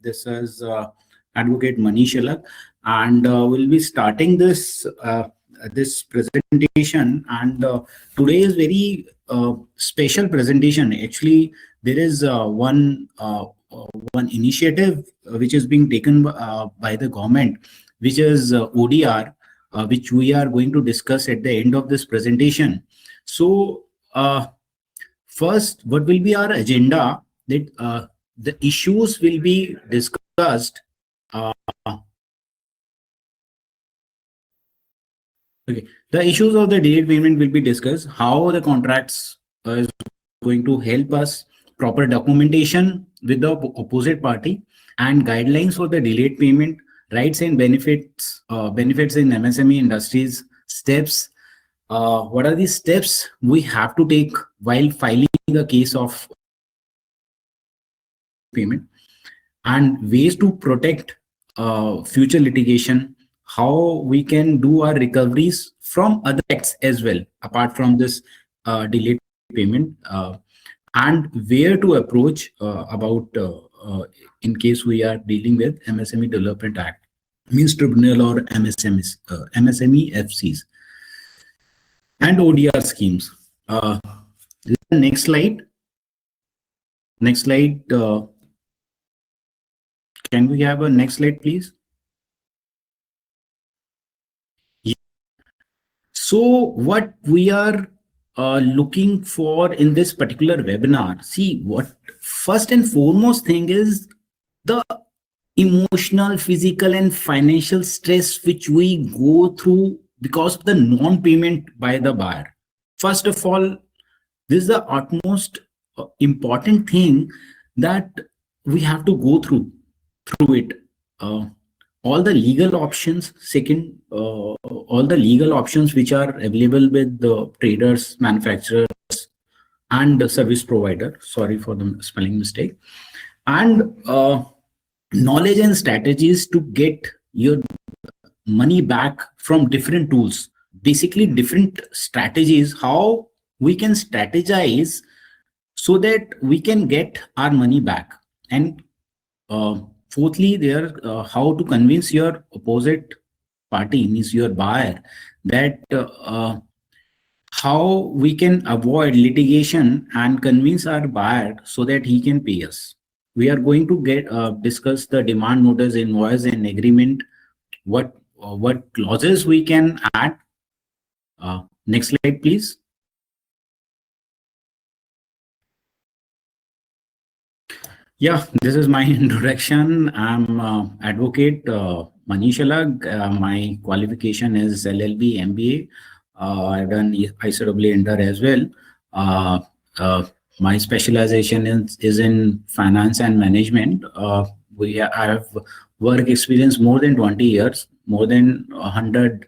This is Advocate Manish Alak, and we'll be starting this presentation. And today is very special presentation. Actually, there is one initiative which is being taken by the government, which is ODR, which we are going to discuss at the end of this presentation. So, first, what will be our agenda? That the issues will be discussed. Okay, the issues of the delayed payment will be discussed. How the contracts is going to help us, proper documentation with the opposite party, and guidelines for the delayed payment, rights and benefits in MSME industries, steps. What are the steps we have to take while filing a case of payment, and ways to protect future litigation, how we can do our recoveries from other acts as well, apart from this delayed payment, and where to approach about in case we are dealing with MSME Development Act, means tribunal or MSME FCs, and ODR schemes. Next slide. Next slide. Can we have a next slide, please? Yeah. So what we are looking for in this particular webinar, see, what first and foremost thing is the emotional, physical, and financial stress which we go through because of the non-payment by the buyer. First of all, this is the utmost important thing that we have to go through it. All the legal options. Second, all the legal options which are available with the traders, manufacturers, and the service provider. Sorry for the spelling mistake. And knowledge and strategies to get your money back from different tools. Basically, different strategies, how we can strategize so that we can get our money back. And fourthly, there how to convince your opposite party, means your buyer, that how we can avoid litigation and convince our buyer so that he can pay us. We are going to discuss the demand notice, invoice, and agreement. What clauses we can add. Next slide, please. Yeah, this is my introduction. I'm Advocate Manish Alak. My qualification is LLB MBA. I've done ICAA Inter as well. My specialization is in finance and management. I have work experience more than 20 years, more than 100.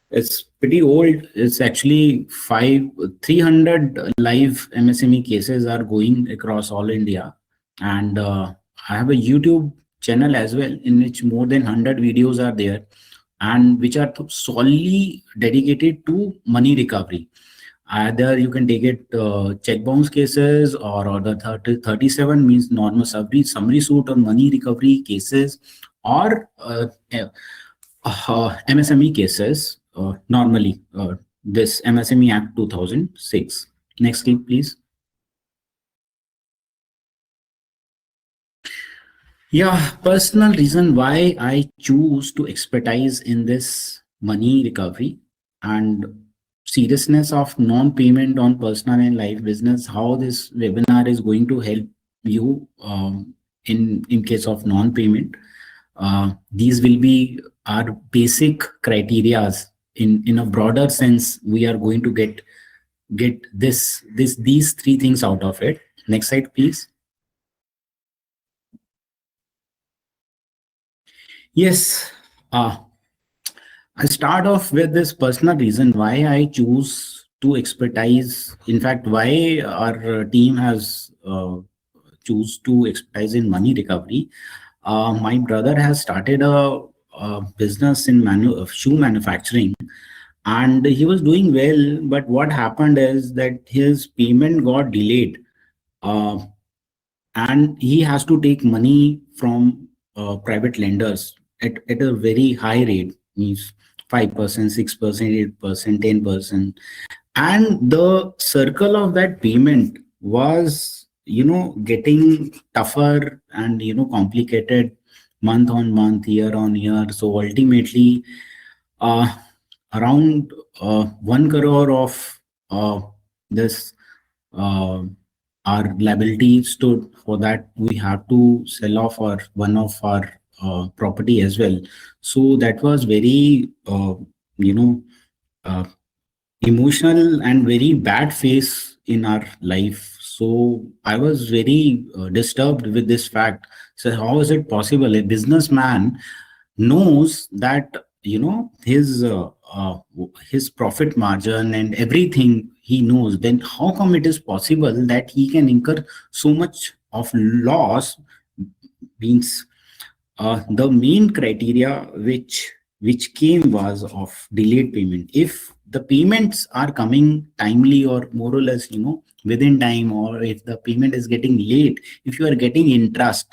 It's pretty old. It's actually 300 live MSME cases are going across all India. And I have a YouTube channel as well, in which more than 100 videos are there, and which are solely dedicated to money recovery. Either you can take it check bounce cases, or the 37 means normal summary suit or money recovery cases, or MSME cases, normally this MSME Act 2006. Next clip, please. Yeah, personal reason why I choose to expertise in this money recovery and seriousness of non-payment on personal and life business, how this webinar is going to help you in case of non-payment. These will be our basic criterias. In a broader sense, we are going to get these three things out of it. Next slide, please. Yes, I start off with this personal reason why I choose to expertise. In fact, why our team has choose to expertise in money recovery. My brother has started a business in shoe manufacturing, and he was doing well. But what happened is that his payment got delayed. and he has to take money from private lenders at a very high rate, means 5%, 6%, 8%, 10%. And the circle of that payment was, getting tougher and, complicated month on month, year on year. So ultimately, uh, around 1 crore of this uh, our liability stood. For that we have to sell off our one of our property as well. So that was very you know uh, emotional and very bad phase in our life. So I was very disturbed with this fact. So how is it possible a businessman knows that, his profit margin and everything he knows, then how come it is possible that he can incur so much of loss? Means the main criteria which came was of delayed payment. If the payments are coming timely or more or less, within time, or if the payment is getting late, if you are getting interest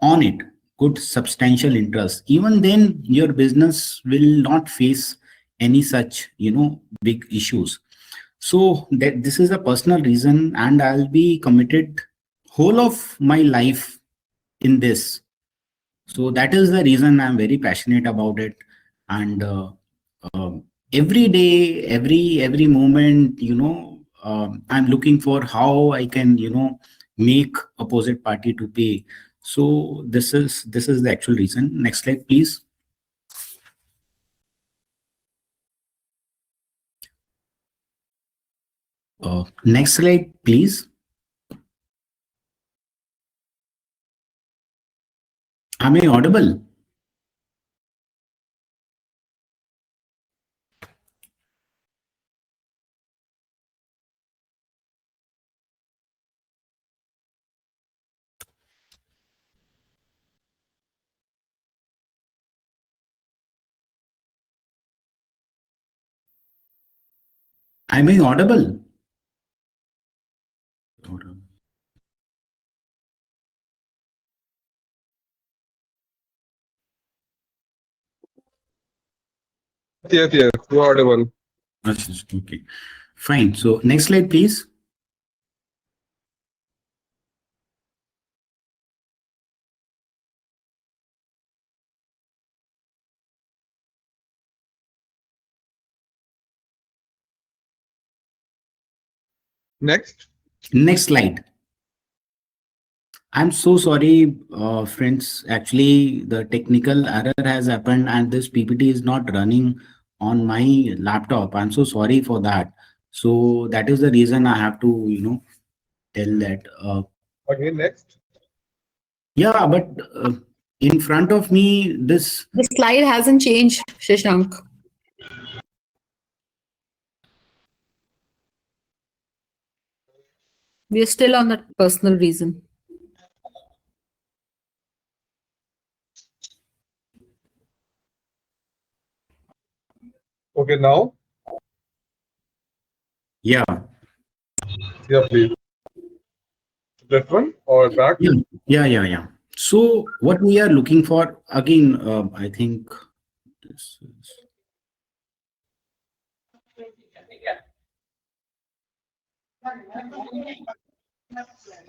on it, good substantial interest, even then your business will not face any such, big issues. So that this is a personal reason, and I'll be committed whole of my life in this. So that is the reason I'm very passionate about it. And every day, every moment, I'm looking for how I can, make opposite party to pay. So this is the actual reason. Next slide, please. Next slide, please. Am I audible? Am I audible? Yes, yes, you're audible. Okay, fine. So next slide, please. Next. Next slide. I'm so sorry, friends. Actually, the technical error has happened and this PPT is not running on my laptop. I'm so sorry for that. So that is the reason I have to, tell that. Again, next. Yeah, but in front of me, this. The slide hasn't changed, Shashank. We are still on that personal reason. Okay, now. Yeah. Yeah, please. That one or back? Yeah. So what we are looking for again, I think this is.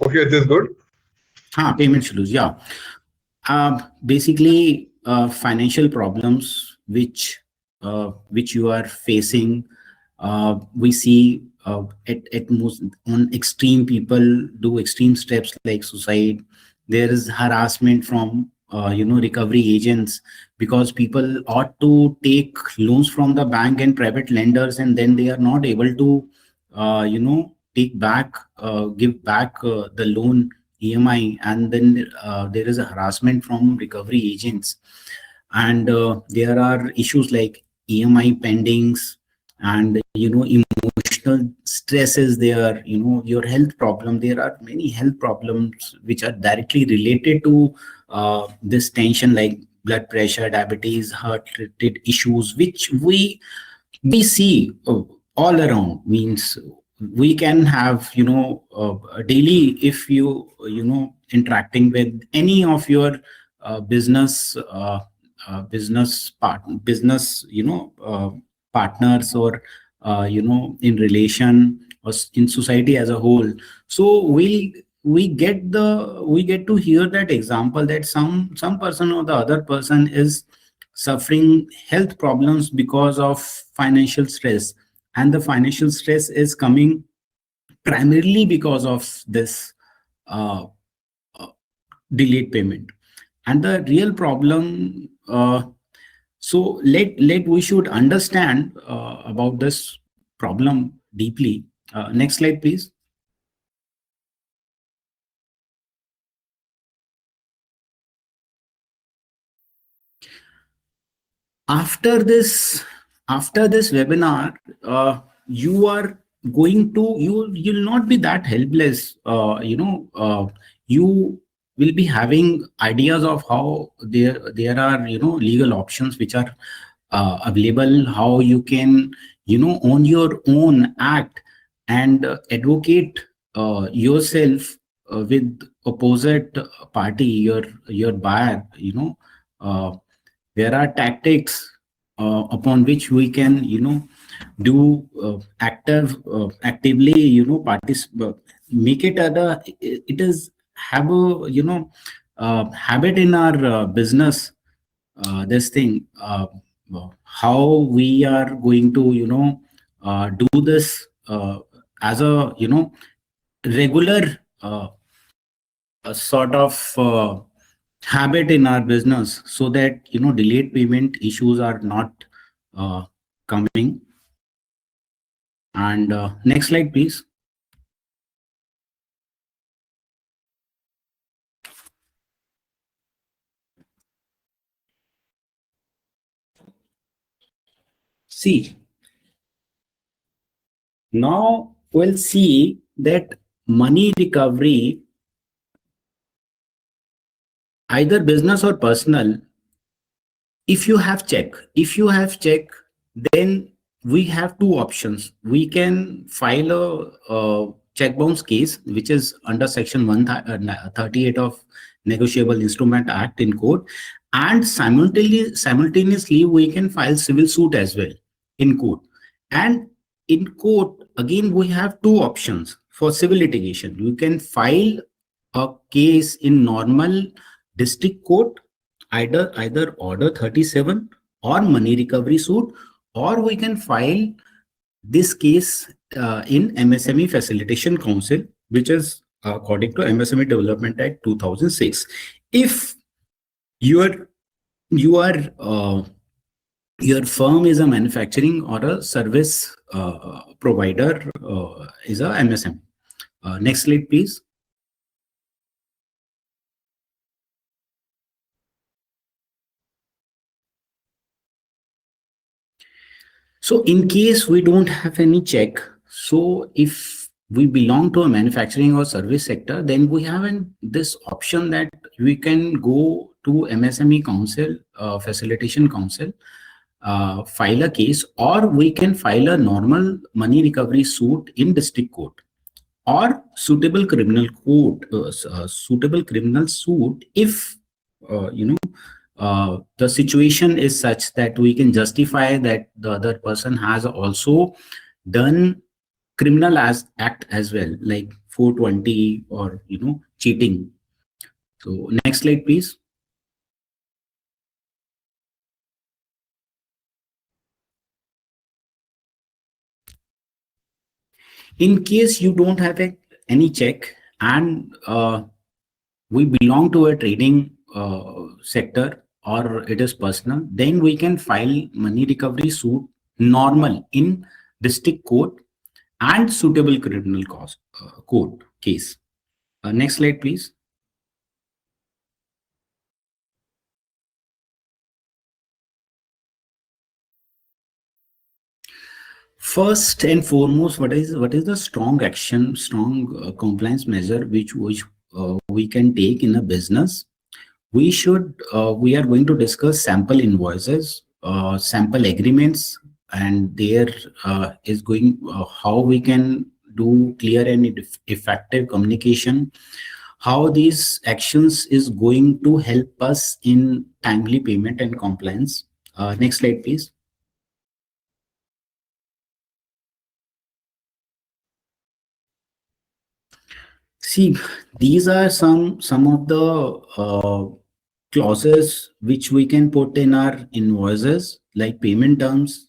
Okay, this is good. Payment schedules, yeah. Basically, financial problems which you are facing. We see at most on extreme, people do extreme steps like suicide. There is harassment from recovery agents, because people ought to take loans from the bank and private lenders, and then they are not able to take back, give back the loan EMI, and then there is a harassment from recovery agents. And there are issues like EMI pendings, and emotional stress is there, your health problem. There are many health problems which are directly related to this tension, like blood pressure, diabetes, heart related issues, which we see all around. Means we can have, daily, if you, interacting with any of your business partners, or in relation, or in society as a whole. So we get to hear that example, that some person or the other person is suffering health problems because of financial stress, and the financial stress is coming primarily because of this uh, uh, delayed payment. And the real problem, so let we should understand about this problem deeply. Next slide, please. After this webinar, you are going to, you'll not be that helpless. You will be having ideas of how there are, legal options which are available, how you can, on your own act and advocate yourself with opposite party, your buyer. There are tactics upon which we can, do actively, make it it is have a, habit in our business, this thing, how we are going to, do this as a, regular sort of habit in our business, so that, delayed payment issues are not coming. And next slide, please. See, now we'll see that money recovery, either business or personal, if you have check, then we have two options. We can file a check bounce case, which is under section 138 of Negotiable Instrument Act in court, and simultaneously we can file civil suit as well in court. And in court, again, we have two options for civil litigation. You can file a case in normal district court, either order 37 or money recovery suit, or we can file this case in MSME Facilitation Council, which is according to MSME Development Act 2006. If your firm is a manufacturing or a service provider, is a MSME. Next slide, please. So in case we don't have any check, so if we belong to a manufacturing or service sector, then we have this option that we can go to MSME Council, Facilitation Council, file a case, or we can file a normal money recovery suit in district court, or suitable criminal suit if the situation is such that we can justify that the other person has also done criminal act as well, like 420 or cheating. So next slide, please. In case you don't have any check, and we belong to a trading sector, or it is personal, then we can file money recovery suit normal in district court and suitable criminal court case. Next slide, please. First and foremost, what is the strong compliance measure which we can take in a business? We are going to discuss sample invoices, sample agreements, and there is going how we can do clear and effective communication, how these actions is going to help us in timely payment and compliance. Next slide, please. See, these are some of the clauses which we can put in our invoices, like payment terms,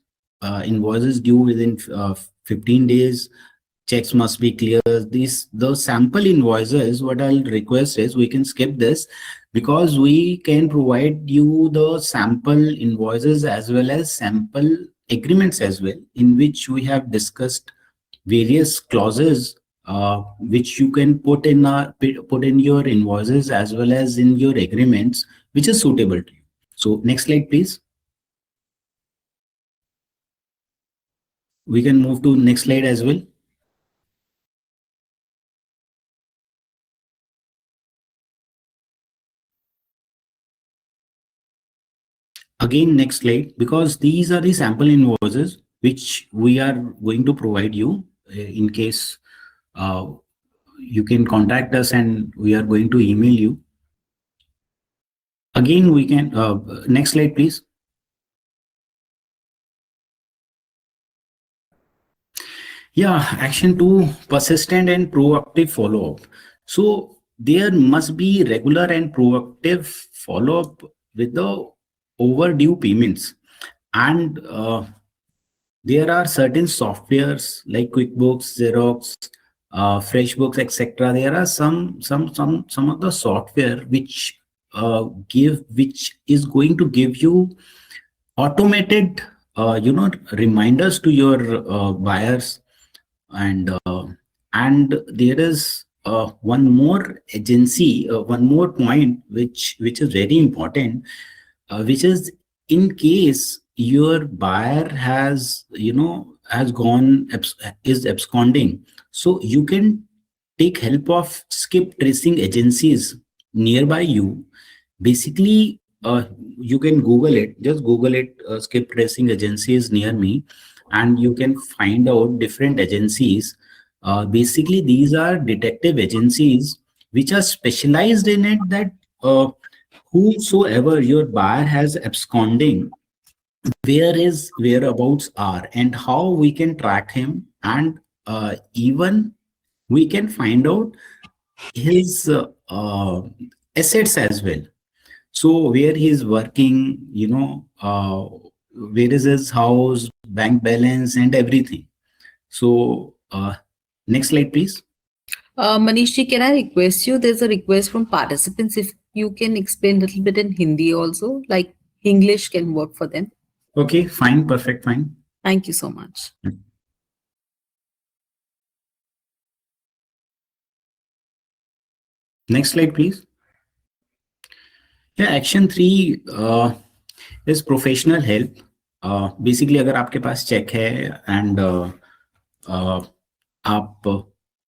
invoices due within 15 days, checks must be clear. The sample invoices, what I'll request is we can skip this, because we can provide you the sample invoices as well as sample agreements as well, in which we have discussed various clauses which you can put in your invoices as well as in your agreements, which is suitable to you. So next slide, please. We can move to next slide as well. Again, next slide, because these are the sample invoices which we are going to provide you in case you can contact us and we are going to email you. Again, we can, next slide, please. Yeah, action 2, persistent and proactive follow-up. So there must be regular and proactive follow-up with the overdue payments. And there are certain softwares like QuickBooks, Xerox, FreshBooks, etc. There are some of the software which is going to give you automated reminders to your buyers. And there is one more agency, one more point which is very important, which is in case your buyer is absconding, so you can take help of skip tracing agencies nearby you. Basically, you can Google it, just Google it, skip tracing agencies near me, and you can find out different agencies. Basically, these are detective agencies which are specialized in it, that whosoever your buyer has absconding, where his whereabouts are and how we can track him, and even we can find out his assets as well. So where he is working, where is his house, bank balance, and everything. So next slide, please. Manish, can I request you? There's a request from participants. If you can explain a little bit in Hindi also, like English can work for them. Okay, fine, perfect, fine. Thank you so much. Next slide, please. Yeah, action 3 is professional help. Basically, अगर आपके पास check है and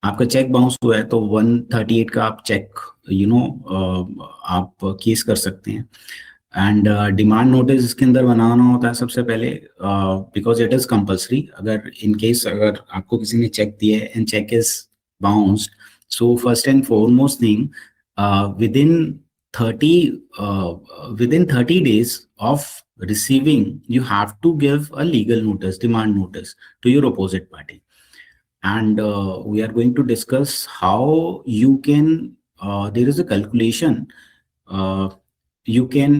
आपका cheque bounce हुआ है, तो 138 का आप check आप केस कर सकते हैं. एंड डिमांड नोटिस इसके अंदर बनाना होता है सबसे पहले, बिकॉज इट इज कंपल्सरी. अगर इन केस अगर आपको किसी ने चेक दिया है and cheque is bounced, so first and foremost thing, within 30 days of receiving, you have to give a legal notice, demand notice, to your opposite party. And we are going to discuss how you can, there is a calculation, you can,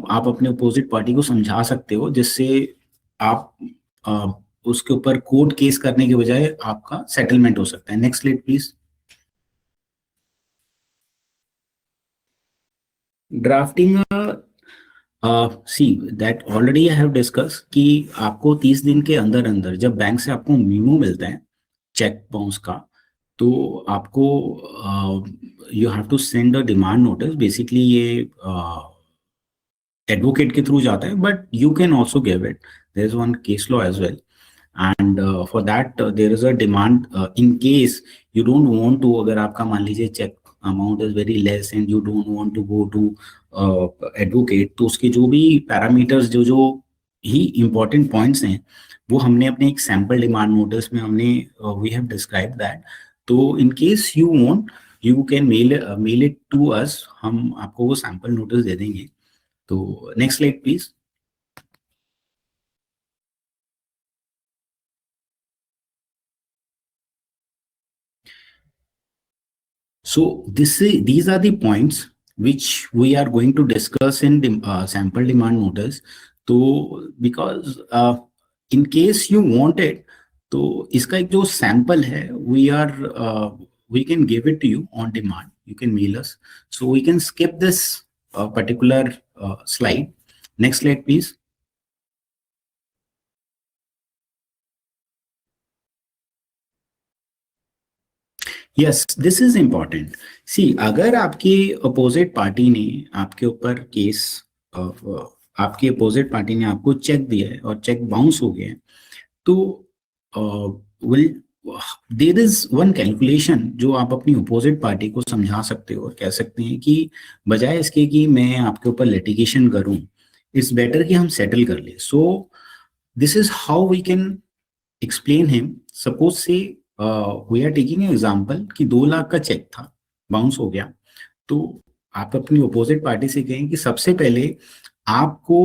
आप अपने opposite party को समझा सकते हो, जिससे आप उसके ऊपर कोर्ट केस करने के बजाय आपका सेटलमेंट हो सकता है. Next slide please. Drafting, see that already I have discuss कि आपको 30 दिन के अंदर अंदर जब बैंक से आपको मीमो मिलता है चेक बाउंस का, तो आपको you have to send a demand notice. Basically ये एडवोकेट के थ्रू जाता है, but you can also give it. There is one case law as well, and for that there is a demand. In case you don't want to, अगर आपका मान लीजिए cheque amount is very less and you don't want to go to advocate, तो उसके जो भी parameters, जो ही important points हैं, वो हमने अपने एक सैम्पल डिमांड नोटिस में हमने वी हैव डिस्क्राइब दैट. तो in case you want you can mail it to us, हम आपको वो सैम्पल नोटिस दे देंगे. तो next slide please. So these are the points which we are going to discuss in the sample demand notice. तो because in case you want it, तो इसका एक जो sample है, we can give it to you on demand. You can mail us. So we can skip this particular slide. Next slide, please. Yes, this is important. See, अगर आपकी opposite party ने आपके ऊपर केस, आपकी opposite party ने आपको check दिया है और चेक बाउंस हो गया है, तो will there is one calculation जो आप अपनी अपोजिट पार्टी को समझा सकते हो और कह सकते हैं कि बजाय इसके कि मैं आपके ऊपर लिटिगेशन करूं, इट्स बेटर कि हम सेटल कर ले. So this is how we can explain him. Suppose say we are taking example कि 2 लाख का चेक था, बाउंस हो गया. तो आप अपनी अपोजिट पार्टी से कहें कि सबसे पहले आपको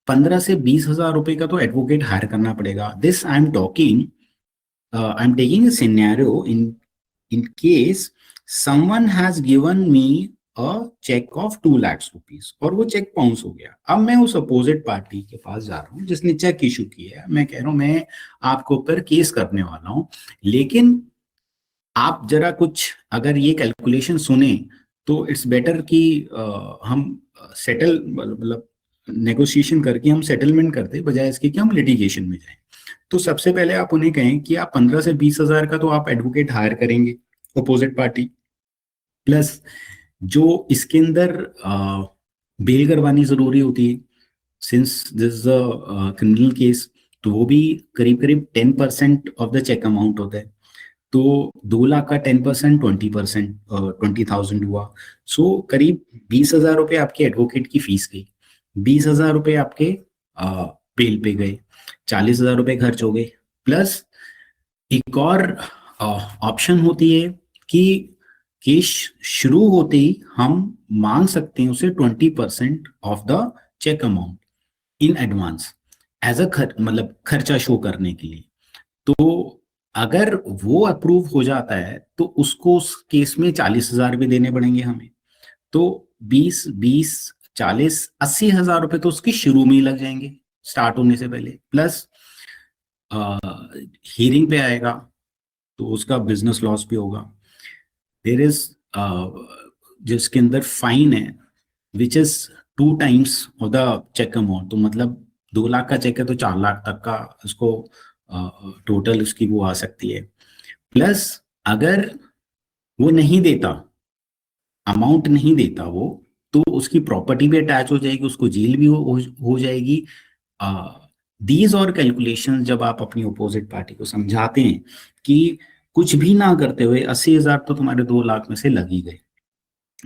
15 से 20,000 रुपए का तो एडवोकेट हायर करना पड़ेगा. This I am taking a scenario in case someone has given me a cheque of 2 lakh rupees और वो चेक बाउंस हो गया. अब मैं उस अपोजिट पार्टी के पास जा रहा हूँ जिसने चेक इशू किया है, मैं कह रहा हूँ मैं आपके ऊपर केस करने वाला हूँ, लेकिन आप जरा कुछ अगर ये कैलकुलेशन सुने तो इट्स बेटर कि हम सेटल मतलब नेगोशिएशन करके हम सेटलमेंट करते बजाय इसके कि हम लिटिगेशन में जाएं. तो सबसे पहले आप उन्हें कहें कि आप 15 से 20,000 का तो आप एडवोकेट हायर करेंगे अपोजिट पार्टी, प्लस जो इसके अंदर बेल करवानी जरूरी होती है since this is a criminal case, तो वो भी करीब करीब 10% ऑफ द चेक अमाउंट होता है. तो 2 लाख का 10% 20%, 20,000 हुआ. सो करीब 20,000 रुपए आपके एडवोकेट की फीस गई, 20,000 रुपए आपके बेल पे गए, 40,000 रुपए खर्च हो गए. प्लस एक और ऑप्शन होती है कि केस शुरू होते ही हम मांग सकते हैं उसे 20% of the cheque amount in advance as a मतलब खर्चा शो करने के लिए. तो अगर वो अप्रूव हो जाता है तो उसको उस केस में 40,000 भी देने पड़ेंगे हमें. तो 20, 40, 80,000 रुपए तो उसकी शुरू में ही लग जाएंगे स्टार्ट होने से पहले. प्लस हियरिंग पे आएगा तो उसका बिजनेस लॉस भी होगा. देयर इज जिसके अंदर फाइन है which is 2 times of the cheque amount. तो मतलब 2 लाख का चेक है तो 4 लाख तक का उसको टोटल उसकी वो आ सकती है. प्लस अगर वो नहीं देता, अमाउंट नहीं देता वो, तो उसकी प्रॉपर्टी भी अटैच हो जाएगी, उसको जेल भी हो जाएगी. दीज और कैलकुलेशन जब आप अपनी अपोजिट पार्टी को समझाते हैं कि कुछ भी ना करते हुए 80,000 तो तुम्हारे 2 लाख में से लग ही गए,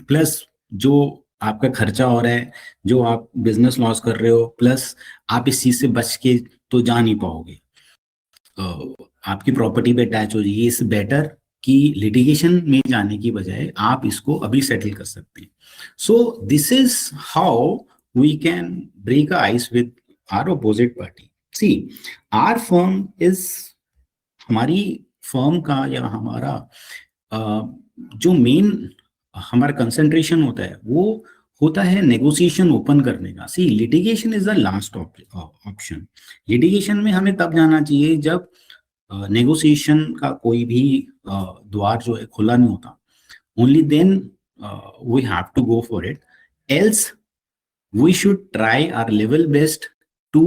प्लस जो आपका खर्चा हो रहा है, जो आप बिजनेस लॉस कर रहे हो, प्लस आप इस चीज से बच के तो जा नहीं पाओगे, आपकी प्रॉपर्टी पे अटैच हो जाएगी. इस बेटर कि लिटिगेशन में जाने की बजाय आप इसको अभी सेटल कर सकते हैं. So this is how we can break a ice with our opposite party. See, our firm is, हमारी फर्म का या हमारा जो मेन हमारा कंसंट्रेशन होता है वो होता है नेगोशिएशन ओपन करने का. See, litigation is the last option. Litigation में हमें तब जाना चाहिए जब नेगोशिएशन का कोई भी द्वार जो है खुला नहीं होता. Only then we have to go for it. Else we should try our level best to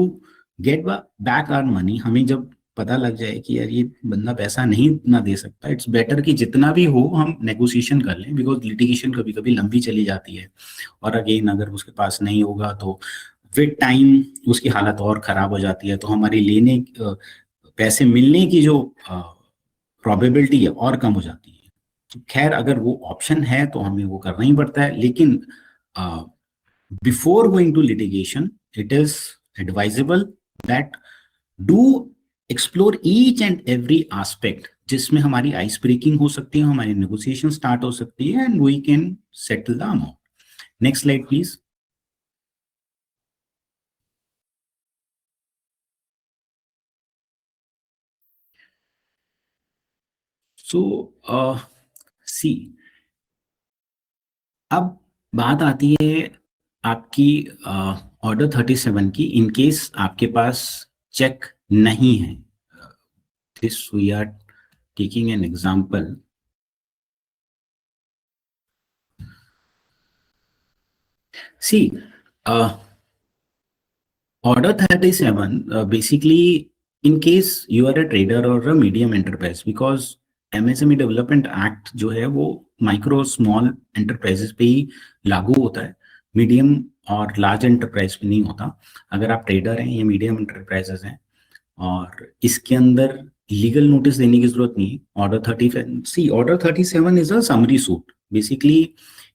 get back our money. हमें जब पता लग जाए कि यार ये बंदा पैसा नहीं ना दे सकता, इट्स बेटर कि जितना भी हो हम नेगोशिएशन कर लें, बिकॉज लिटिगेशन कभी कभी लंबी चली जाती है और अगेन अगर उसके पास नहीं होगा तो विद टाइम उसकी हालत और खराब हो जाती है, तो हमारी लेने पैसे मिलने की जो प्रोबेबिलिटी है और कम हो जाती है. खैर, अगर वो ऑप्शन है तो हमें वो करना ही पड़ता है, लेकिन before going to litigation it is advisable that do explore each and every aspect जिसमें हमारी आइस ब्रेकिंग हो सकती है, हमारी नेगोशिएशन स्टार्ट हो सकती है, and we can settle the amount. Next slide please. So see, अब बात आती है आपकी ऑर्डर 37 की. इन केस आपके पास चेक नहीं है, this we are taking an example. See, order 37 basically, in case you are a trader or a medium enterprise, because MSME development act जो है वो माइक्रो स्मॉल एंटरप्राइजेस पे ही लागू होता है, मीडियम और लार्ज एंटरप्राइज पे नहीं होता. अगर आप ट्रेडर हैं या मीडियम एंटरप्राइजेस हैं और इसके अंदर लीगल नोटिस देने की जरूरत नहीं है. Order 37 is a summary suit. Basically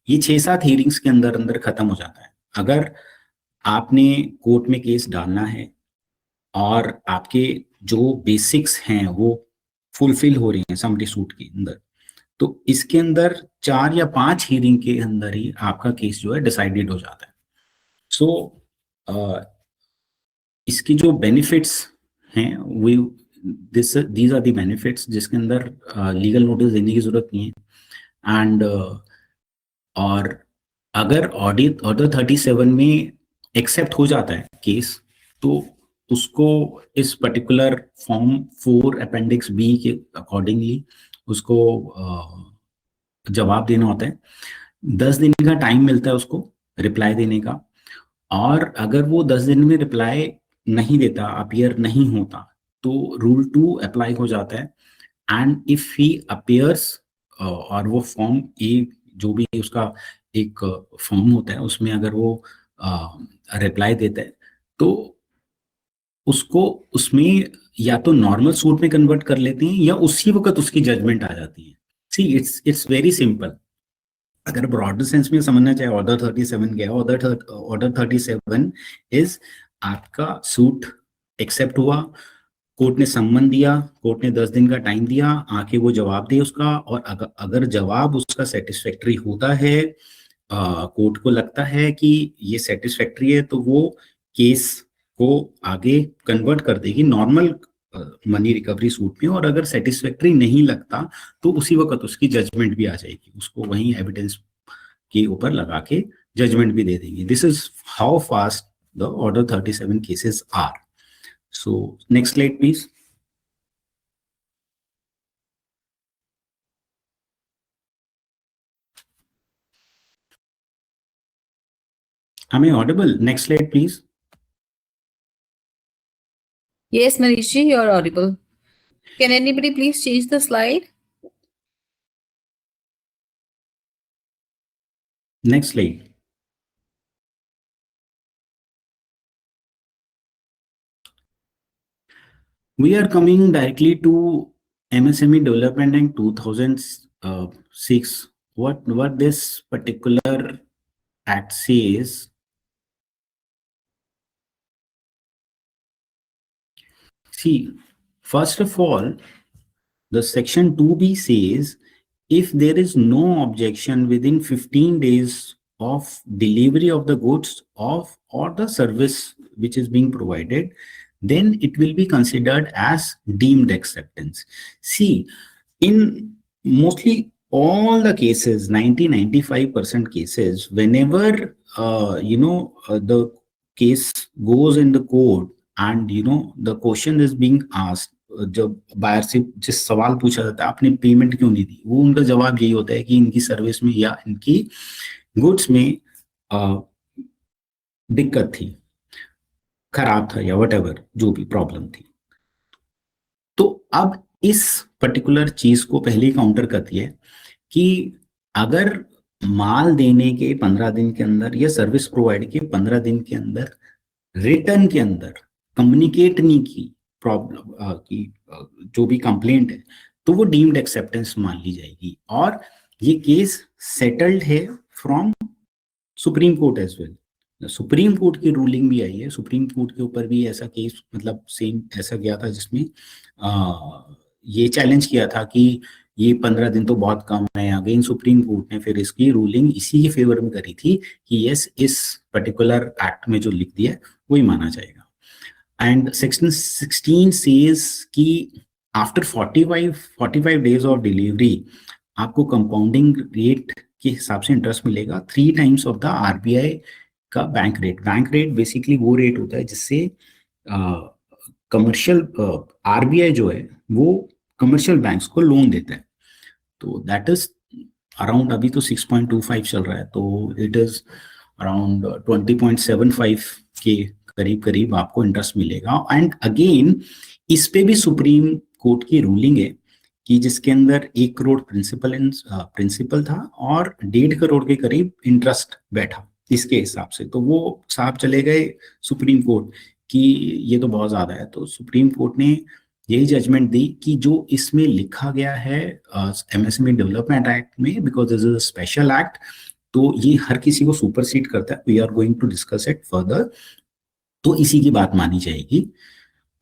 ये 6-7 हियरिंग्स के अंदर अंदर खत्म हो जाता है. अगर आपने कोर्ट में केस डालना है और आपके जो बेसिक्स हैं वो फुलफिल हो रही हैं समरी सूट के अंदर, तो इसके अंदर 4 या 5 हियरिंग के अंदर ही आपका केस जो है डिसाइडेड हो जाता है. सो इसकी जो बेनिफिट्स हैं we these are the benefits, जिसके अंदर लीगल नोटिस देने की जरूरत नहीं है. एंड और अगर ऑर्डर 37 में एक्सेप्ट हो जाता है केस, तो उसको इस पर्टिकुलर फॉर्म 4 अपेंडिक्स बी के अकॉर्डिंगली उसको जवाब देना होता है. 10 दिन का टाइम मिलता है उसको रिप्लाई देने का. और अगर वो 10 दिन में रिप्लाई नहीं देता, अपीयर नहीं होता, तो रूल 2 अप्लाई हो जाता है. एंड इफ ही अपीयर्स, और वो फॉर्म ए जो भी उसका एक फॉर्म होता है उसमें अगर वो रिप्लाई देता है, तो उसको उसमें या तो नॉर्मल सूट में कन्वर्ट कर लेते हैं या उसी वक्त उसकी जजमेंट आ जाती है. सी, इट्स वेरी सिंपल. अगर ब्रॉडर सेंस में समझना चाहे ऑर्डर 37 क्या है, ऑर्डर 37 इज आपका सूट एक्सेप्ट हुआ, कोर्ट ने सम्मन दिया, कोर्ट ने 10 दिन का टाइम दिया, आके वो जवाब दे उसका. और अगर जवाब उसका सेटिस्फैक्ट्री होता है, कोर्ट को लगता है कि ये सेटिस्फैक्ट्री है, तो वो केस को आगे कन्वर्ट कर देगी नॉर्मल मनी रिकवरी सूट में. और अगर सेटिस्फैक्ट्री नहीं लगता तो उसी वक्त उसकी जजमेंट भी आ जाएगी, उसको वहीं एविडेंस के ऊपर लगा के जजमेंट भी दे देंगे. This is how fast the order 37 cases are. So next slide please. Am I audible? Next slide please. Yes, Manishi, you're audible. Can anybody please change the slide? Next slide. We are coming directly to MSME Development Act 2006. What this particular act says. See, first of all, the section 2B says if there is no objection within 15 days of delivery of the goods or the service which is being provided, then it will be considered as deemed acceptance. See, in mostly all the cases, 90-95% cases, whenever the case goes in the court and the question is being asked, जब buyer से जिस सवाल पूछा जाता है आपने payment क्यों नहीं दी, वो उनका जवाब यही होता है कि इनकी सर्विस में या इनकी गुड्स में दिक्कत थी, खराब था, या वटएवर जो भी प्रॉब्लम थी. तो अब इस पर्टिकुलर चीज को पहले ही काउंटर करती है कि अगर माल देने के 15 दिन के अंदर या सर्विस प्रोवाइड के 15 दिन के अंदर रिटर्न के अंदर कम्युनिकेट नहीं की प्रॉब्लम की जो भी कंप्लेंट है, तो वो डीम्ड एक्सेप्टेंस मान ली जाएगी. और ये केस सेटल्ड है from supreme court as well. Supreme court की रूलिंग भी आई है, सुप्रीम कोर्ट के ऊपर भी ऐसा केस मतलब सेम ऐसा गया था जिसमें ये चैलेंज किया था कि ये 15 दिन तो बहुत कम है। अगेन सुप्रीम कोर्ट ने फिर इसकी रूलिंग इसी के फेवर में करी थी कि यस, इस पर्टिकुलर एक्ट में जो लिख दिया है वही माना जाएगा। एंड सेक्शन 16 सेज कि आफ्टर 45 डेज ऑफ डिलीवरी आपको कंपाउंडिंग रेट के हिसाब से इंटरेस्ट मिलेगा 3 टाइम्स ऑफ द आरबीआई का bank rate. Bank rate basically वो रेट होता है जिससे कमर्शियल आरबीआई जो है वो कमर्शियल बैंक्स को लोन देता है। तो दैट इज अराउंड, अभी तो 6.25 चल रहा है, तो इट इज अराउंड 20.75 के करीब करीब आपको इंटरेस्ट मिलेगा। एंड अगेन इस पे भी सुप्रीम कोर्ट की रूलिंग है कि जिसके अंदर 1 करोड़ प्रिंसिपल था और 1.5 करोड़ के करीब इंटरेस्ट बैठा इसके हिसाब से। तो वो साहब चले गए सुप्रीम कोर्ट कि ये तो बहुत ज्यादा है। तो सुप्रीम कोर्ट ने यही जजमेंट दी कि जो इसमें लिखा गया है एमएसएमई डेवलपमेंट एक्ट में, because this is a special act, तो ये हर किसी को सुपरसीड करता है। We are going to discuss it further. तो इसी की बात मानी जाएगी।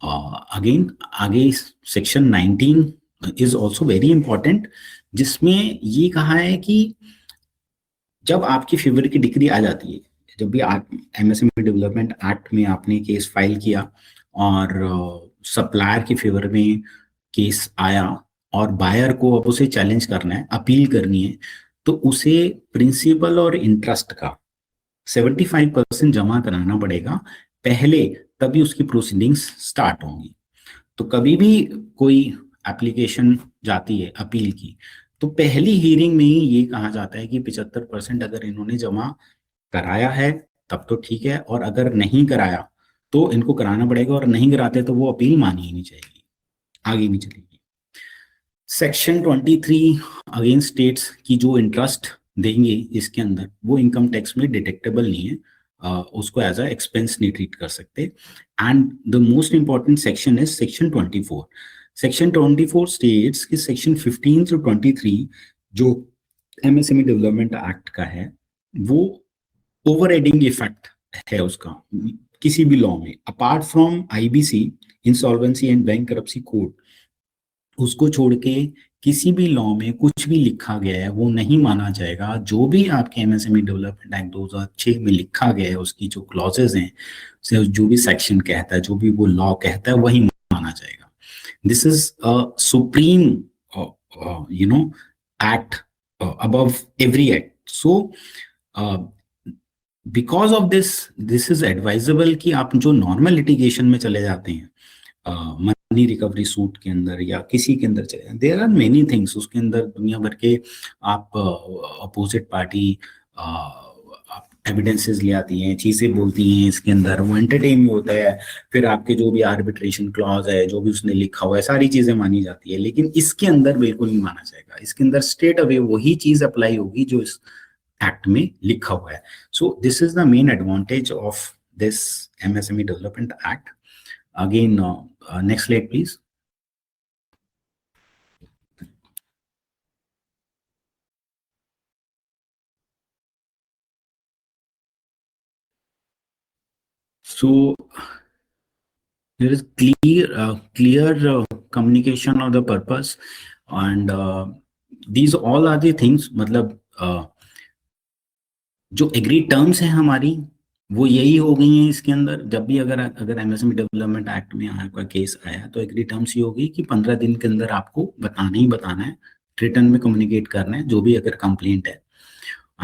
अगेन आगे section 19 is also very important, जिसमें ये कहा है कि जब आपकी फेवर की डिग्री आ जाती है, जब भी एमएसएमई डेवलपमेंट एक्ट में आपने केस फाइल किया और सप्लायर की फेवर में केस आया और बायर को अब उसे चैलेंज करना है, अपील करनी है, तो उसे प्रिंसिपल और इंटरेस्ट का 75% जमा कराना पड़ेगा पहले, तभी उसकी प्रोसीडिंग्स स्टार्ट होंगी। तो कभी भी कोई एप्लीकेशन जाती है अपील की, तो पहली हियरिंग में ही ये कहा जाता है कि 75% अगर इन्होंने जमा कराया है तब तो ठीक है, और अगर नहीं कराया तो इनको कराना पड़ेगा, और नहीं कराते तो वो अपील मानी ही नहीं जाएगी, आगे नहीं चलेगी। सेक्शन 23 अगेन स्टेट्स की जो इंटरेस्ट देंगे इसके अंदर वो इनकम टैक्स में डिटेक्टेबल नहीं है, उसको एज अ एक्सपेंस नहीं ट्रीट कर सकते। And the most important section is section 24। Section 24 states कि सेक्शन 15 to 23 जो एमएसएमई डेवलपमेंट एक्ट का है वो ओवर एडिंग इफेक्ट है उसका किसी भी लॉ में, apart from IBC insolvency and bankruptcy code, उसको छोड़ के किसी भी लॉ में कुछ भी लिखा गया है वो नहीं माना जाएगा। जो भी आपके एमएसएमई डेवलपमेंट एक्ट 2006 में लिखा गया है उसकी जो क्लॉजेज हैं, जो भी सेक्शन कहता है, जो भी वो लॉ कहता है वही माना जाएगा। This is a supreme act above every act. So because of this is advisable कि आप जो नॉर्मल लिटिगेशन में चले जाते हैं, मनी रिकवरी सूट के अंदर या किसी के अंदर चले, देयर आर मेनी थिंग्स उसके अंदर, दुनिया भर के आप अपोजिट पार्टी एविडेंसेस ले आती हैं, चीजें बोलती हैं इसके अंदर, वो एंटरटेन होता है। फिर आपके जो भी आर्बिट्रेशन क्लॉज है, जो भी उसने लिखा हुआ है, सारी चीजें मानी जाती है। लेकिन इसके अंदर बिल्कुल नहीं माना जाएगा, इसके अंदर स्ट्रेट अवे वही चीज अप्लाई होगी जो इस एक्ट में लिखा हुआ है। सो this is the main advantage of this MSME development act. Again, next slide, please. So there is clear communication of the purpose, and these all are the things, मतलब जो एग्री टर्म्स हैं हमारी वो यही हो गई हैं इसके अंदर। जब भी अगर एमएसएमई डेवलपमेंट एक्ट में आपका केस आया तो एग्री टर्म्स ये होगी कि 15 दिन के अंदर आपको बताना ही बताना है, रिटर्न में कम्युनिकेट करना है जो भी अगर कंप्लेंट है।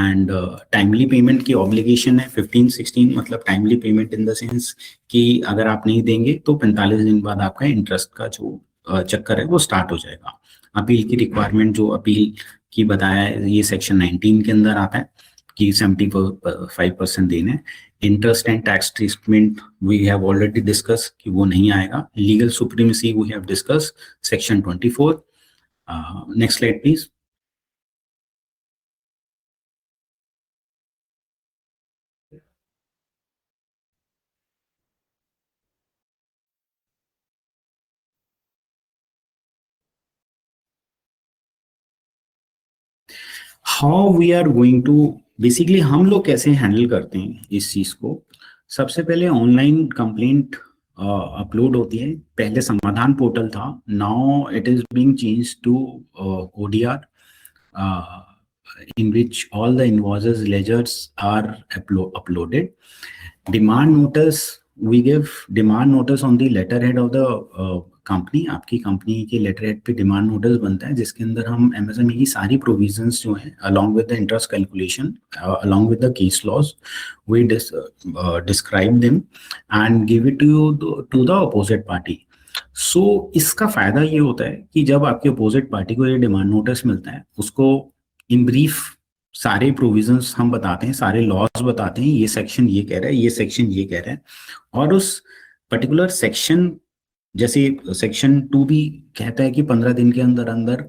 एंड टाइमली पेमेंट की ऑब्लिगेशन है 15-16, मतलब timely payment in the sense कि अगर आप नहीं देंगे तो 45 दिन बाद आपका इंटरेस्ट का जो चक्कर है वो स्टार्ट हो जाएगा। अपील की रिक्वायरमेंट जो अपील की बताया है ये सेक्शन 19 के अंदर आता है कि 75% देने। Interest and tax treatment we have already discuss कि वो नहीं आएगा। Legal supremacy we have discuss section 24। Next slide please. How we are going to basically हम लोग कैसे हैंडल करते हैं इस चीज को। सबसे पहले ऑनलाइन कंप्लेंट अपलोड होती है। पहले समाधान पोर्टल था, now it is being change to ODR, in which all the invoices ledgers are uploaded. Demand notice, we give demand notice on the letterhead of the company. आपकी company के letterhead पे demand notice बनता है, जिसके अंदर हम MSME की सारी प्रोविजंस जो हैं along with the interest calculation, along with the case laws, we describe them and give it to the opposite party. सो इसका फायदा ये होता है कि जब आपके अपोजिट पार्टी को ये डिमांड नोटिस मिलता है, उसको इन ब्रीफ सारे प्रोविजंस हम बताते हैं, सारे लॉज बताते हैं, ये सेक्शन ये कह रहा है, ये सेक्शन ये कह रहा है, और उस पर्टिकुलर सेक्शन, जैसे सेक्शन 2 भी कहता है कि 15 दिन के अंदर अंदर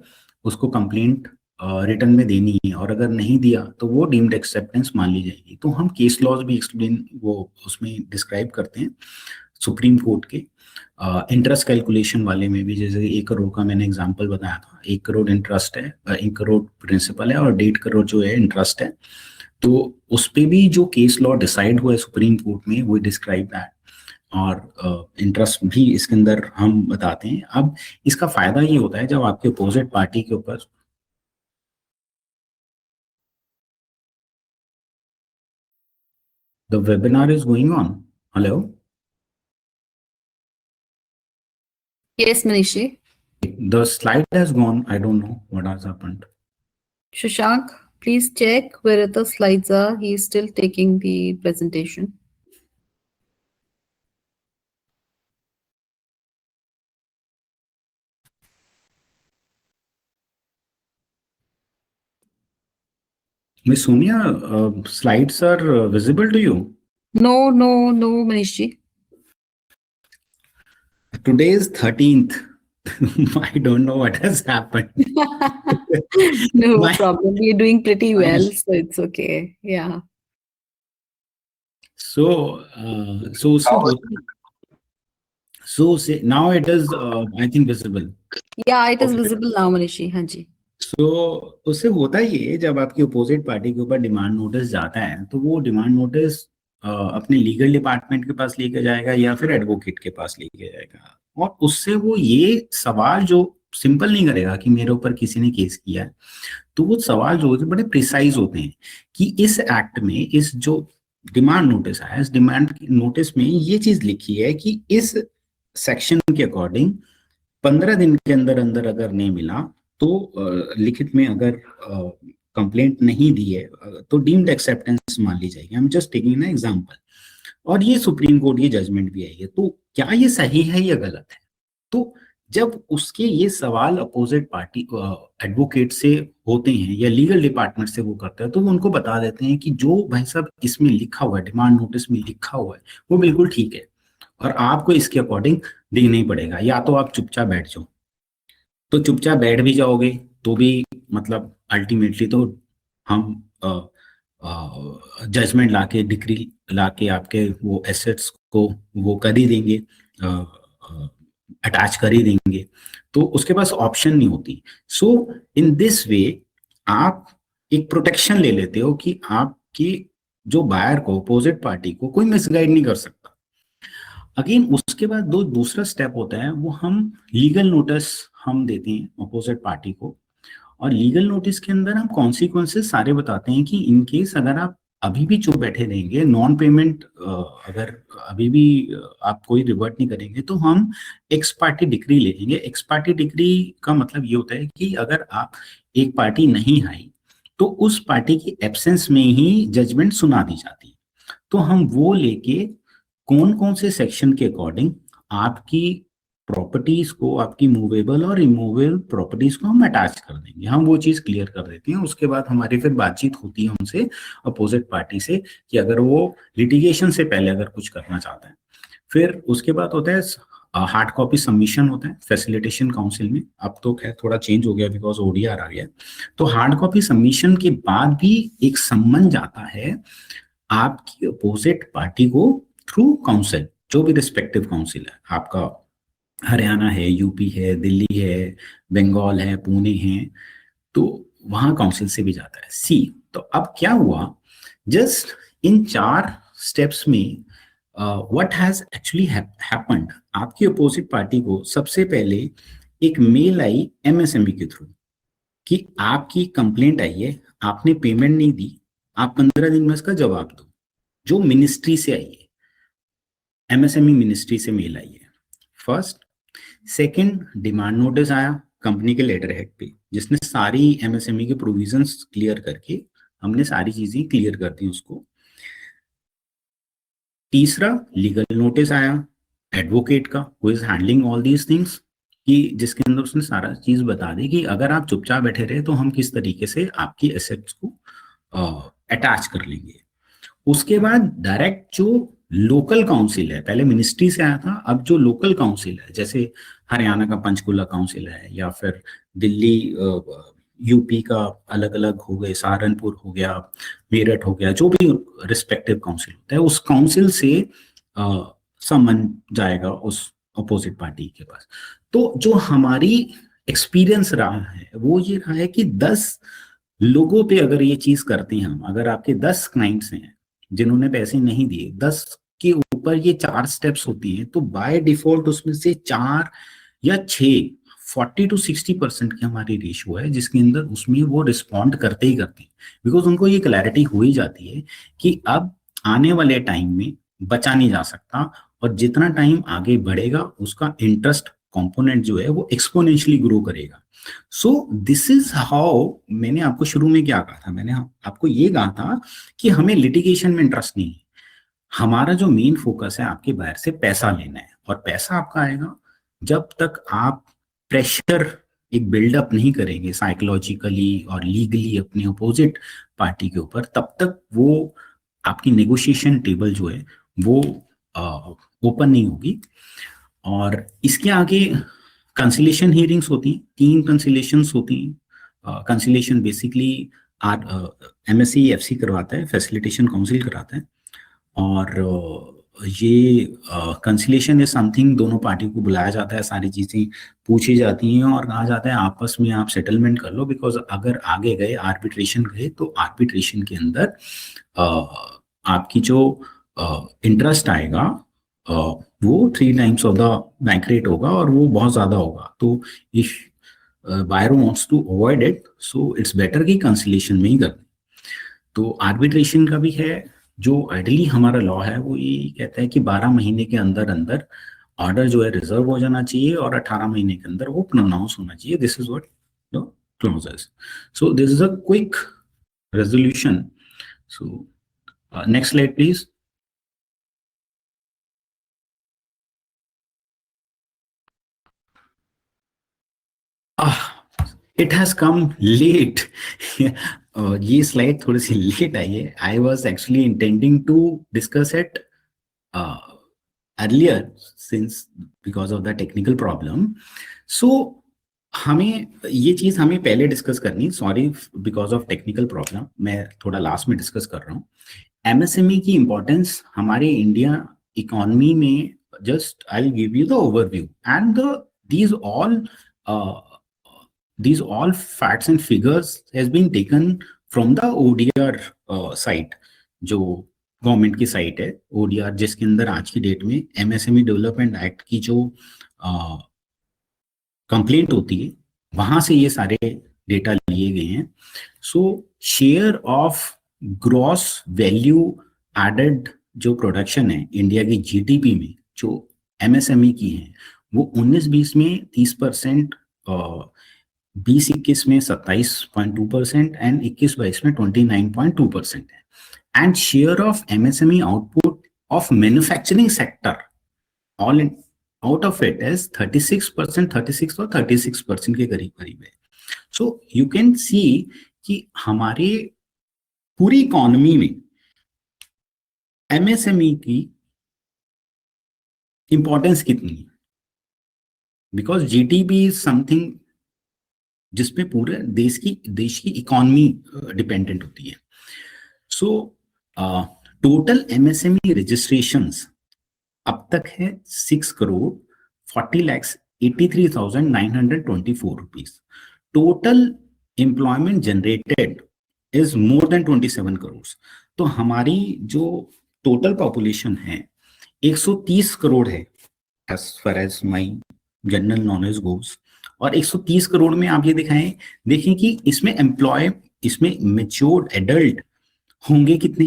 उसको कंप्लेंट रिटर्न में देनी है, और अगर नहीं दिया तो वो डीम्ड एक्सेप्टेंस मान ली जाएगी। तो हम केस लॉज भी एक्सप्लेन वो उसमें डिस्क्राइब करते हैं सुप्रीम कोर्ट के। इंटरेस्ट कैलकुलेशन वाले में भी, जैसे 1 करोड़ का मैंने एग्जांपल बताया था, 1 करोड़ इंटरेस्ट है, 1 करोड़ प्रिंसिपल है और 1.5 करोड़ जो है इंटरेस्ट है, तो उस पे भी जो केस लॉ डिसाइड हुआ है सुप्रीम कोर्ट में, वो डिस्क्राइब दैट, और इंटरेस्ट भी इसके अंदर हम बताते हैं। अब इसका फायदा ये होता है जब आपके अपोजिट पार्टी के ऊपर the webinar is going on. Hello, Yes, Manishi. the slide has gone, I don't know what has happened. Shashank, please check where the slides are. He is still taking the presentation. Miss Sonia, slides are visible to you? No, Manishi. Today is 13th. I don't know what has happened. No My- problem. You're doing pretty well, so it's okay. Yeah. So, say now it is, I think, visible. Yeah, it is Okay. visible now, Manishi. हाँ जी. So उससे होता ये, जब आपकी opposite party के ऊपर demand notice जाता है, तो वो डिमांड नोटिस अपने लीगल डिपार्टमेंट के पास लेके जाएगा या फिर एडवोकेट के पास लेके जाएगा, और उससे वो ये सवाल जो सिंपल नहीं करेगा कि मेरे ऊपर किसी ने केस किया है, तो वो सवाल जो होते हैं बड़े प्रिसाइज होते हैं कि इस एक्ट में, इस जो डिमांड नोटिस आया, इस डिमांड नोटिस में ये चीज लिखी है कि इस सेक्शन के अकॉर्डिंग 15 दिन के अंदर अंदर अगर नहीं मिला, तो लिखित में अगर कंप्लेंट नहीं दी है, तो डीम्ड एक्सेप्टेंस मान ली जाएगी। I am just taking an example, और ये सुप्रीम कोर्ट ये जजमेंट भी आई है। तो क्या ये सही है या गलत है? तो जब उसके ये सवाल अपोजिट पार्टी एडवोकेट से होते हैं या लीगल डिपार्टमेंट से वो करते हैं, तो वो उनको बता देते हैं कि जो भाई साहब इसमें लिखा हुआ है, डिमांड नोटिस में लिखा हुआ है, वो बिल्कुल ठीक है, और आपको इसके अकॉर्डिंग देना ही पड़ेगा, या तो आप चुपचाप बैठ जाओ। तो चुपचाप बैठ भी जाओगे तो भी मतलब अल्टीमेटली तो हम जजमेंट लाके, डिक्री लाके आपके वो एसेट्स को वो कर ही देंगे, अटैच कर ही देंगे, तो उसके पास ऑप्शन नहीं होती। सो इन दिस वे आप एक प्रोटेक्शन ले लेते हो कि आपकी जो बायर को, अपोजिट पार्टी को कोई मिसगाइड नहीं कर सकता। अगेन उसके बाद दूसरा स्टेप होता है, वो हम लीगल नोटिस हम देते हैं अपोजिट पार्टी को, और लीगल नोटिस के अंदर हम कॉन्सिक्वेंसेस सारे बताते हैं कि इन केस अगर आप अभी भी चुप बैठे रहेंगे, नॉन पेमेंट अगर अभी भी आप कोई रिवर्ट नहीं करेंगे, तो हम एक्स पार्टी डिक्री ले लेंगे। एक्स पार्टी डिक्री का मतलब ये होता है कि अगर आप एक पार्टी नहीं आई, तो उस पार्टी की एब्सेंस में ही जजमेंट सुना दी जाती है। तो हम वो लेके कौन कौन से सेक्शन के अकॉर्डिंग आपकी प्रॉपर्टीज को, आपकी मूवेबल और इमूवेबल प्रॉपर्टीज को हम अटैच कर देंगे, हम वो चीज क्लियर कर देते हैं। उसके बाद हमारी फिर बातचीत होती है उनसे, अपोजिट पार्टी से, कि अगर वो लिटिगेशन से पहले अगर कुछ करना चाहता है। फिर उसके बाद होता है हार्ड कॉपी सबमिशन होता है फैसिलिटेशन काउंसिल में। अब तो खैर थोड़ा चेंज हो गया बिकॉज ODR आ गया। तो हार्ड कॉपी सबमिशन के बाद भी एक सम्मन जाता है आपकी अपोजिट पार्टी को थ्रू काउंसिल, जो भी रिस्पेक्टिव काउंसिल है, आपका हरियाणा है, यूपी है, दिल्ली है, बंगाल है, पुणे है, तो वहां काउंसिल से भी जाता है। सी, तो अब क्या हुआ, जस्ट इन 4 स्टेप्स में व्हाट हैज एक्चुअली हैपेंड, आपकी अपोजिट पार्टी को सबसे पहले एक मेल आई एमएसएमई के थ्रू कि आपकी कंप्लेंट आई है, आपने पेमेंट नहीं दी, आप 15 दिन में इसका जवाब दो, जो मिनिस्ट्री से आई है, एमएसएमई मिनिस्ट्री से मेल आई है। फर्स्ट। सेकंड, डिमांड नोटिस आया कंपनी के लेटर हेड पे, जिसने सारी एमएसएमई के प्रोविजंस क्लियर करके, हमने सारी चीजें क्लियर कर दी उसको। तीसरा, लीगल नोटिस आया एडवोकेट का, who is handling all these things, कि जिसके अंदर उसने सारा चीज बता दी कि अगर आप चुपचाप बैठे रहे तो हम किस तरीके से आपकी एसेट्स को अटैच कर लेंगे। उसके बाद डायरेक्ट जो लोकल काउंसिल है, पहले मिनिस्ट्री से आया था, अब जो लोकल काउंसिल है, जैसे हरियाणा का पंचकुला काउंसिल है, या फिर दिल्ली यूपी का अलग अलग हो गए, सहारनपुर हो गया, मेरठ हो गया, जो भी रिस्पेक्टिव काउंसिल होता है, उस काउंसिल से समन जाएगा उस अपोजिट पार्टी के पास। तो जो हमारी एक्सपीरियंस रहा है वो ये रहा है कि 10 लोगों पे अगर ये चीज करते हैं हम, अगर आपके 10 क्लाइंट्स हैं जिन्होंने पैसे नहीं दिए, 10 के ऊपर ये 4 स्टेप्स होती हैं, तो बाय डिफॉल्ट उसमें से 4 या 6 40 to 60% की हमारी रेशियो है, जिसके अंदर उसमें वो रिस्पॉन्ड करते ही करते हैं, बिकॉज उनको ये क्लैरिटी हो ही जाती है कि अब आने वाले टाइम में बचा नहीं जा सकता, और जितना टाइम आगे बढ़ेगा उसका इंटरेस्ट कंपोनेंट जो है वो एक्सपोनेंशियली ग्रो करेगा। सो दिस इज हाउ, मैंने आपको शुरू में क्या कहा था, मैंने आपको ये कहा था कि हमें लिटिगेशन में इंटरेस्ट नहीं है, हमारा जो मेन फोकस है आपके बाहर से पैसा लेना है, और पैसा आपका आएगा जब तक आप प्रेशर एक बिल्डअप नहीं करेंगे साइकोलॉजिकली और लीगली अपने अपोजिट पार्टी के ऊपर, तब तक वो आपकी नेगोशिएशन टेबल जो है वो ओपन नहीं होगी। और इसके आगे कंसिलेशन हियरिंग्स होती हैं, 3 कंसिलेशंस होती हैं। कंसिलेशन बेसिकली एमएससी एफसी करवाता है, फैसिलिटेशन काउंसिल कराता है, और ये कंसिलेशन इज समथिंग, दोनों पार्टी को बुलाया जाता है, सारी चीजें पूछी जाती हैं और कहा जाता है आपस में आप सेटलमेंट कर लो, बिकॉज अगर आगे गए आर्बिट्रेशन गए तो आर्बिट्रेशन के अंदर आपकी जो इंटरेस्ट आएगा वो 3 times of the bank rate होगा, और वो बहुत ज्यादा होगा। तो if buyer wants to avoid it, so it's better कि कंसिलेशन में ही कर। तो आर्बिट्रेशन का भी है, जो आइडियली हमारा लॉ है वो ये कहता है कि 12 महीने के अंदर अंदर ऑर्डर जो है रिजर्व हो जाना चाहिए, और 18 महीने के अंदर वो प्रोनाउंस होना चाहिए। This is what the clause is. So this is a quick resolution. So next slide please. It has come late. ये स्लाइड थोड़ी सी लेट आई है। I was actually intending to discuss it earlier since because of the technical problem. So हमें ये चीज हमें पहले डिस्कस करनी, sorry because of technical problem मैं थोड़ा लास्ट में डिस्कस कर रहा हूँ। एमएसएमई की इंपॉर्टेंस हमारे इंडिया इकोनॉमी में, just I will give you the overview and these all facts and figures has been taken from the ODR site, जो गवर्नमेंट की साइट है ODR, जिसके अंदर आज की डेट में एमएसएमई डेवलपमेंट एक्ट की जो कंप्लेंट होती है वहां से ये सारे डेटा लिए गए हैं। So share of gross value added जो प्रोडक्शन है इंडिया की जीडीपी में, जो एमएसएमई की है, वो 19-20 में 30%, 20-21 में 27.2% एंड 21-22 में 29.2% है। And share of MSME output of manufacturing sector all in out of it is 36%, 36 और 36% के करीब करीब है। सो यू कैन सी कि हमारे पूरी इकोनॉमी में एमएसएमई की इंपॉर्टेंस कितनी है, बिकॉज जीडीपी इज समथिंग जिसपे पूरे देश की इकोनॉमी डिपेंडेंट होती है। सो टोटल एमएसएमई रजिस्ट्रेशंस अब तक है 6,40,83,924 rupees. Total employment generated is more than 27 crore. तो हमारी जो टोटल पॉपुलेशन है 130 करोड़ है as far as my general knowledge goes. और 130 करोड़ में आप ये देखें कि इसमें मेच्योर्ड एडल्ट होंगे कितने,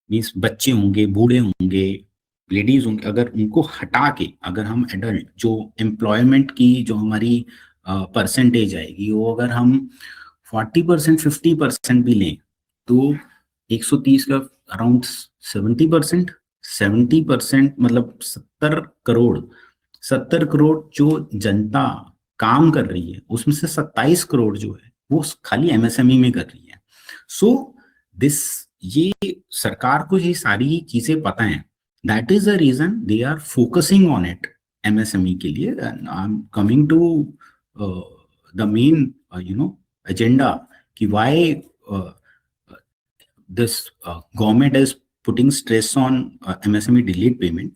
मीन्स बच्चे होंगे, बूढ़े होंगे, लेडीज होंगे। अगर उनको हटा के अगर हम एडल्ट जो एम्प्लॉयमेंट की जो हमारी परसेंटेज आएगी वो अगर हम 40% 50% भी लें तो 130 का अराउंड 70%, 70% मतलब 70 करोड़ जो जनता काम कर रही है उसमें से 27 करोड़ जो है वो खाली एमएसएमई में कर रही है। सो दिस ये सरकार को ये सारी चीजें पता है, that is the reason they are focusing on it MSME के लिए। I am coming to the main agenda कि why this government is putting stress on MSME delayed payment.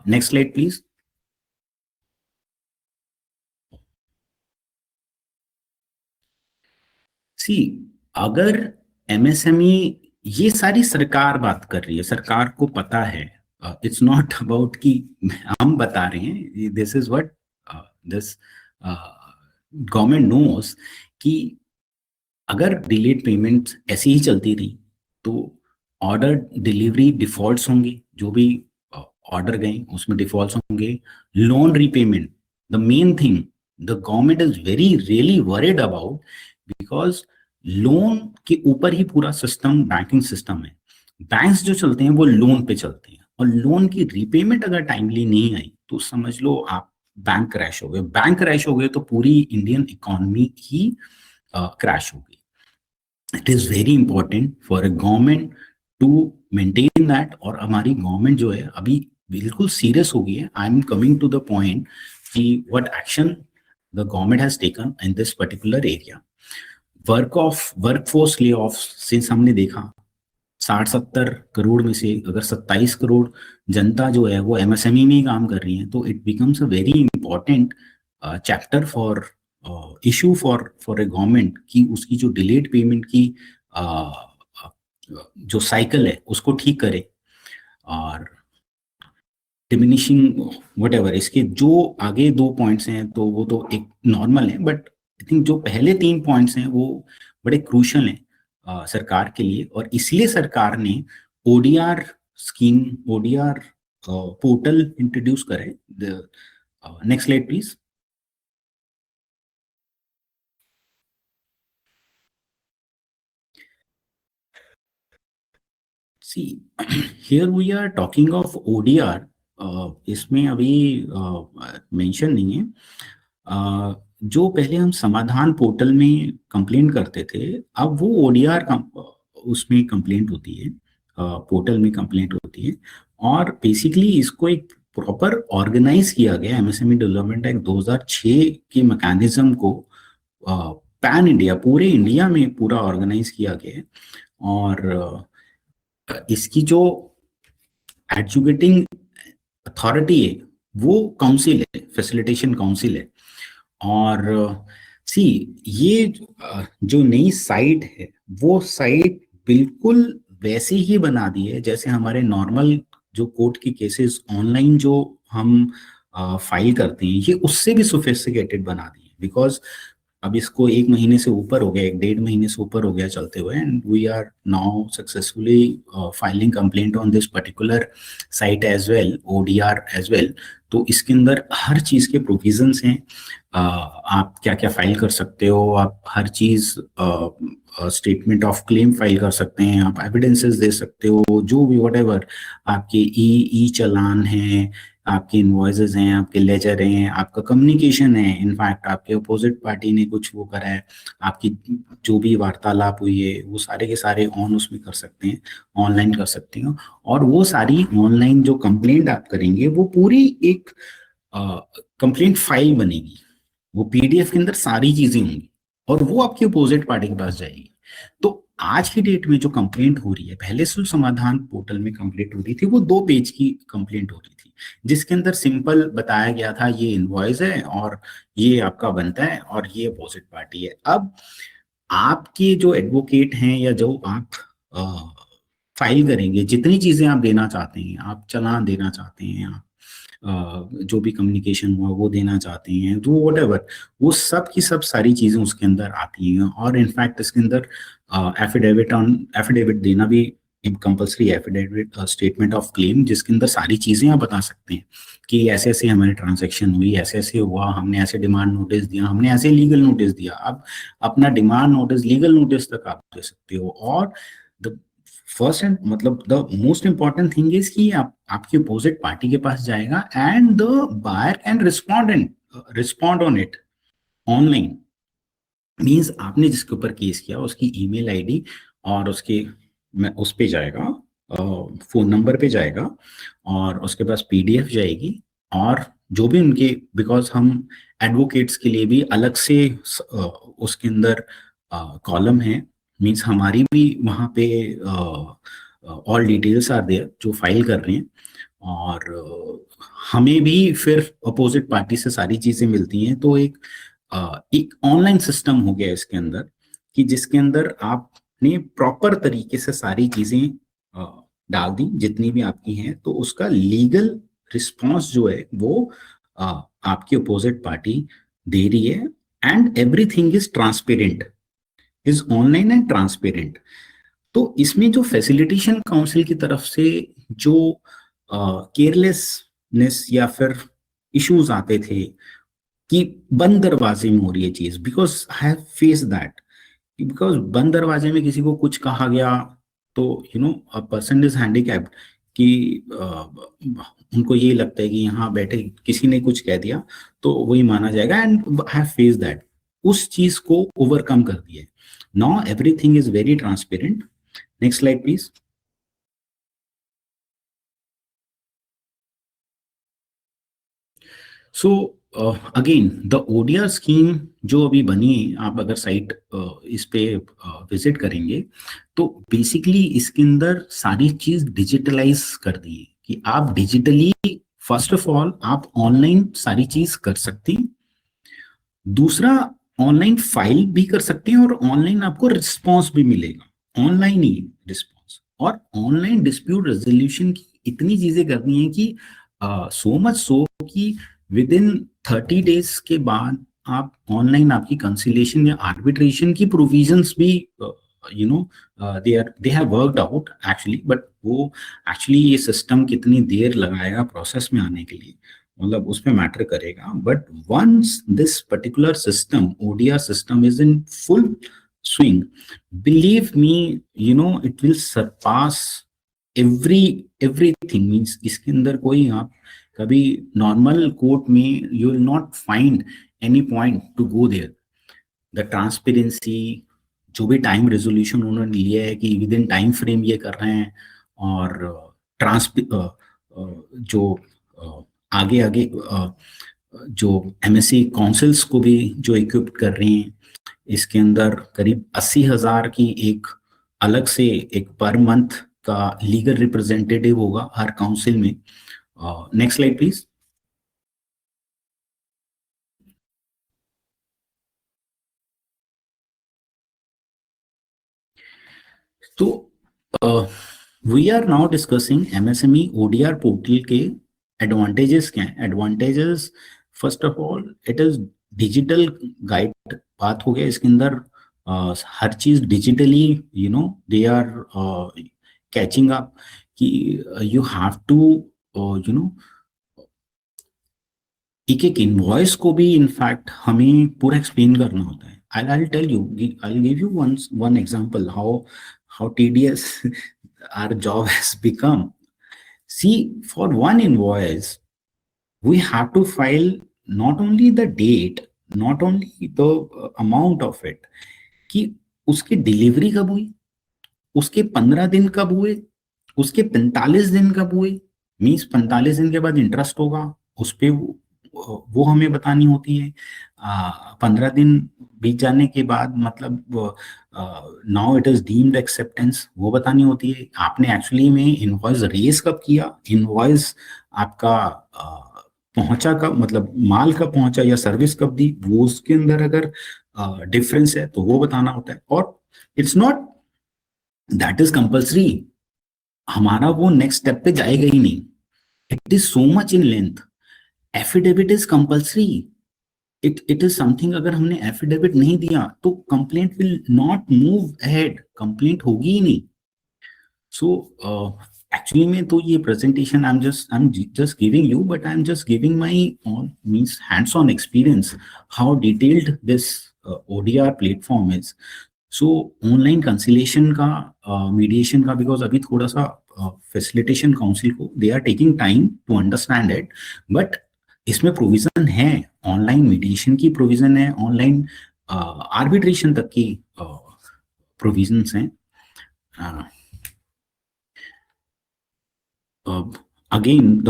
Next slide, please. See, अगर MSME ये सारी सरकार बात कर रही है, सरकार को पता है, इट्स नॉट अबाउट कि हम बता रहे हैं, this is what this government knows कि अगर डिलेड पेमेंट ऐसी ही चलती रही तो ऑर्डर डिलीवरी डिफॉल्ट्स होंगे, जो भी ऑर्डर गए उसमें डिफॉल्ट्स होंगे। Loan repayment, the main thing the government is very really worried about, because loan के ऊपर ही पूरा सिस्टम बैंकिंग सिस्टम है। बैंक्स जो चलते हैं वो लोन पे चलते हैं और लोन की रीपेमेंट अगर टाइमली नहीं आई तो समझ लो आप बैंक क्रैश हो गए। बैंक क्रैश हो गए तो पूरी इंडियन इकोनॉमी ही क्रैश हो गई। It is very important for a government to maintain that. और हमारी गवर्नमेंट जो है अभी बिल्कुल सीरियस हो गई है। I am coming to the point कि what action the government has taken in this particular area. Workforce lay off since हमने देखा 60-70 करोड़ में से अगर 27 करोड़ जनता जो है वो एमएसएमई में ही काम कर रही है तो it becomes a very important chapter for issue for a government कि उसकी जो डिलेड पेमेंट की जो साइकिल है उसको ठीक करे। और डिमिनिशिंग व्हाटएवर, इसके जो आगे 2 पॉइंट्स हैं तो वो तो एक नॉर्मल है, बट आई थिंक जो पहले 3 पॉइंट्स हैं वो बड़े क्रूशल हैं सरकार के लिए। और इसलिए सरकार ने ODR scheme, ODR portal introduce करे। Next slide please. See, here we are talking of ODR. इसमें अभी मेंशन नहीं है। जो पहले हम समाधान पोर्टल में कंप्लेंट करते थे अब वो ODR उसमें कंप्लेंट होती है, पोर्टल में कंप्लेंट होती है। और बेसिकली इसको एक प्रॉपर ऑर्गेनाइज किया गया एमएसएमई डेवलपमेंट एक्ट 2006 के मैकेनिज्म को पैन इंडिया, पूरे इंडिया में पूरा ऑर्गेनाइज किया गया है। और इसकी जो एजुकेटिंग अथॉरिटी है वो काउंसिल है, फैसिलिटेशन काउंसिल है। और सी ये जो नई साइट है वो साइट बिल्कुल वैसे ही बना दी है जैसे हमारे नॉर्मल जो कोर्ट के केसेस ऑनलाइन जो हम फाइल करते हैं ये उससे भी सोफिस्टिकेटेड बना दी है। बिकॉज अब इसको 1 महीने से ऊपर हो गया, 1-1.5 महीने से ऊपर हो गया चलते हुए, and we are now successfully filing complaint on this particular site as well, ODR as well. तो इसके अंदर हर चीज के प्रोविजंस हैं, आप क्या क्या फाइल कर सकते हो, आप हर चीज स्टेटमेंट ऑफ क्लेम फाइल कर सकते हैं, आप एविडेंसेस दे सकते हो, जो भी व्हाटएवर आपके ई चालान हैं, आपके इनवॉइसेस हैं, आपके लेजर हैं, आपका कम्युनिकेशन है, इनफैक्ट आपके अपोजिट पार्टी ने कुछ वो करा है, आपकी जो भी वार्तालाप हुई है वो सारे के सारे ऑन उसमें कर सकते हैं, ऑनलाइन कर सकते हो। और वो सारी ऑनलाइन जो कंप्लेंट आप करेंगे वो पूरी एक कंप्लेंट फाइल बनेगी, वो पीडीएफ के अंदर सारी चीजें होंगी और वो आपकी अपोजिट पार्टी के पास जाएगी। तो आज की डेट में जो कंप्लेंट हो रही है, पहले से समाधान पोर्टल में कंप्लेंट हो रही थी, वो 2 पेज की कंप्लेंट हो रही थी, जिसके अंदर सिंपल बताया गया था ये इनवॉइस है और ये आपका बनता है और ये अपोजिट पार्टी है। अब आपके जो एडवोकेट हैं या जो आप फाइल करेंगे, जितनी चीजें आप देना चाहते हैं, आप चालान देना चाहते हैं, आप जो भी कम्युनिकेशन हुआ वो देना चाहते हैं, तो व्हाटएवर, वो सब की सब सारी चीजें उसके अंदर आती हैं। और इनफैक्ट इसके अंदर एफिडेविट देना भी compulsory, affidavit statement of claim, जिसके अंदर सारी चीजें आप बता सकते हैं कि ऐसे ऐसे हमारी ट्रांजैक्शन हुई, ऐसे ऐसे हुआ, हमने ऐसे डिमांड नोटिस दिया, हमने ऐसे लीगल नोटिस दिया। अब अपना डिमांड नोटिस, लीगल नोटिस तक आप दे सकते हो। और द फर्स्ट एंड मतलब the most important thing is कि आपकी अपोजिट पार्टी के पास जाएगा and the buyer can respond on it online. Means आपने जिसके ऊपर केस किया उसकी ईमेल आईडी और उसके उस पे जाएगा, फोन नंबर पे जाएगा, और उसके पास पीडीएफ जाएगी, और जो भी उनके, बिकॉज हम एडवोकेट्स के लिए भी अलग से उसके अंदर कॉलम है, मीन्स हमारी भी वहाँ पे ऑल डिटेल्स आर देयर जो फाइल कर रहे हैं, और हमें भी फिर अपोजिट पार्टी से सारी चीजें मिलती हैं। तो एक ऑनलाइन सिस्टम हो गया इसके अंदर, कि जिसके अंदर आपने प्रॉपर तरीके से सारी चीजें डाल दी जितनी भी आपकी हैं, तो उसका लीगल रिस्पॉन्स जो है वो आपकी अपोजिट पार्टी दे रही है, and everything is transparent, is online and transparent. तो इसमें जो फैसिलिटेशन काउंसिल की तरफ से जो केयरलेसनेस या फिर इश्यूज आते थे कि बंद दरवाजे में हो रही है चीज, because I have face that, because बंद दरवाजे में किसी को कुछ कहा गया तो अ पर्सन इज हैंडीकैप्ड, कि उनको ये लगता है कि यहाँ बैठे किसी ने कुछ कह दिया तो वही माना जाएगा, and I have face that. उस चीज को ओवरकम कर दिया। Now everything is very transparent. Next slide please. So again the ODR scheme जो अभी बनी है, आप अगर साइट इस पे विजिट करेंगे तो बेसिकली इसके अंदर सारी चीज डिजिटलाइज कर दी है, कि आप डिजिटली फर्स्ट ऑफ ऑल आप ऑनलाइन सारी चीज कर सकते हैं, दूसरा ऑनलाइन फाइल भी कर सकते हैं, और ऑनलाइन आपको रिस्पॉन्स भी मिलेगा, ऑनलाइन ही रिस्पॉन्स। और ऑनलाइन डिस्प्यूट रेजोल्यूशन की इतनी चीजें करनी है कि सो मच सो कि विद इन 30 डेज के बाद आप ऑनलाइन आपकी कंसिलेशन या आर्बिट्रेशन की प्रोविजंस भी they have worked out actually, but वो एक्चुअली ये सिस्टम कितनी देर लगाएगा प्रोसेस में आने के लिए, मतलब उस पे मैटर करेगा। But once this particular system, ODR system, is in full swing, believe me, it will surpass everything। Means इसके अंदर कोई आप कभी नॉर्मल कोर्ट में you will not find any point to go there. The transparency, जो भी time resolution उन्होंने लिया है कि विद इन टाइम फ्रेम ये कर रहे हैं, और जो आगे आगे जो एमएससी काउंसिल्स को भी जो इक्विप कर रहे हैं, इसके अंदर करीब 80,000 की एक अलग से एक पर मंथ का लीगल रिप्रेजेंटेटिव होगा हर काउंसिल में। Next slide please. तो we are now discussing MSME ODR portal के एडवांटेजेस क्या हैं। Advantages, first of all it is digital guide, बात हो गया इसके अंदर हर चीज digitally they are catching up, कि यू हैव टू एक एक इनवॉइस को भी इनफैक्ट हमें पूरा एक्सप्लेन करना होता है। I'll tell you, I'll give you one example how tedious our job has become. See, for one invoice, we have to file not only the date, not only the amount of it, कि उसकी delivery कब हुई, उसके 15 दिन कब हुए, उसके 45 दिन कब हुए, मीन्स 45 दिन के बाद इंटरेस्ट होगा उस पे, वो हमें बतानी होती है। 15 दिन बीत जाने के बाद मतलब now it is deemed acceptance, वो बतानी होती है। आपने एक्चुअली में इनवॉइस रेज कब किया, इनवॉइस आपका पहुंचा कब, मतलब माल कब पहुंचा या सर्विस कब दी, वो उसके अंदर अगर डिफरेंस है तो वो बताना होता है। और it's not that is compulsory, हमारा वो नेक्स्ट स्टेप पे जाएगा ही नहीं, it is so much in length. Affidavit is compulsory, it is something, अगर हमने एफिडेविट नहीं दिया तो complaint will not move ahead, complaint होगी ही नहीं। सो एक्चुअली में तो ये presentation I am just giving you, but I am just giving my means hands on experience how detailed this ODR platform is. So online conciliation का, mediation का, because अभी थोड़ा सा फैसिलिटेशन काउंसिल को they are taking time to understand it, but इसमें provision है, online mediation की provision है, ऑनलाइन आर्बिट्रेशन तक की प्रोविजंस हैं। अगेन द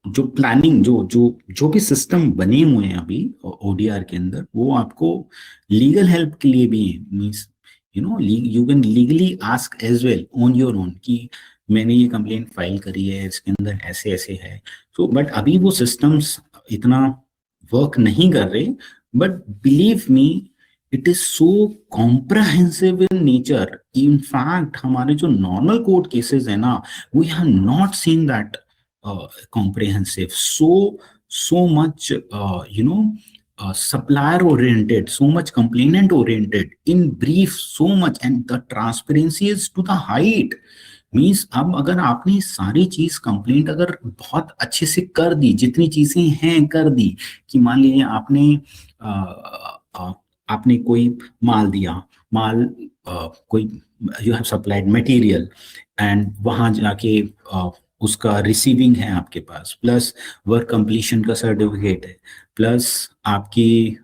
जो प्लानिंग, जो भी सिस्टम बने हुए हैं अभी ODR के अंदर, वो आपको लीगल हेल्प के लिए भी है। Means you can legally ask as well on your own कि मैंने ये कंप्लेंट फाइल करी है, इसके अंदर ऐसे ऐसे है। सो बट अभी वो सिस्टम्स इतना वर्क नहीं कर रहे, but believe me it is so comprehensive in nature. In fact हमारे जो नॉर्मल कोर्ट केसेस है ना, we have not seen that comprehensive, so much supplier oriented, so much complainant oriented, in brief so much, and the transparency is to the height। Means अब अगर आपने सारी चीज complaint अगर बहुत अच्छे से कर दी, जितनी चीजें हैं कर दी, कि मान लीजिए आपने कोई माल दिया, कोई you have supplied material, and वहां जाके उसका रिसीविंग है आपके पास, प्लस वर्क कंप्लीशन का सर्टिफिकेट है, प्लस आपकी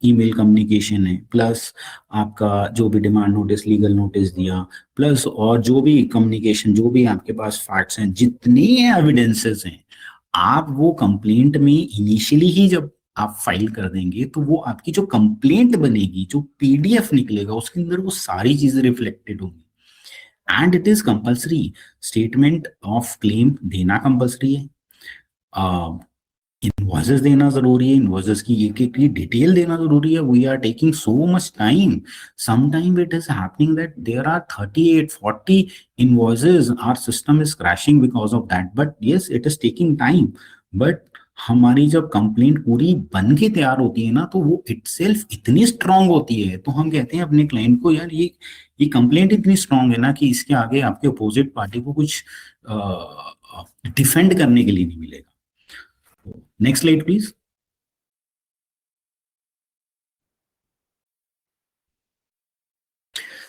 ईमेल कम्युनिकेशन है, प्लस आपका जो भी डिमांड नोटिस, लीगल नोटिस दिया, प्लस और जो भी कम्युनिकेशन, जो भी आपके पास फैक्ट्स हैं, जितने एविडेंसेस हैं, आप वो कंप्लेंट में इनिशियली ही जब आप फाइल कर देंगे तो वो आपकी जो कंप्लेंट बनेगी, जो PDF निकलेगा, उसके अंदर वो सारी चीजें रिफ्लेक्टेड होंगी। And it is compulsory, statement of claim देना कंपल्सरी है, इनवॉइसेस देना जरूरी है, इनवॉइसेस की एक एक डिटेल देना जरूरी है। We are taking so much time, sometime it is happening that there are 38-40 invoices, our system is crashing because of that, but yes it is taking time. But हमारी जब कंप्लेंट पूरी बन के तैयार होती है ना, तो वो इटसेल्फ इतनी स्ट्रांग होती है, तो हम कहते हैं अपने क्लाइंट को, यार ये कंप्लेंट इतनी स्ट्रांग है ना कि इसके आगे आपके अपोजिट पार्टी को कुछ डिफेंड करने के लिए नहीं मिलेगा। Next slide please.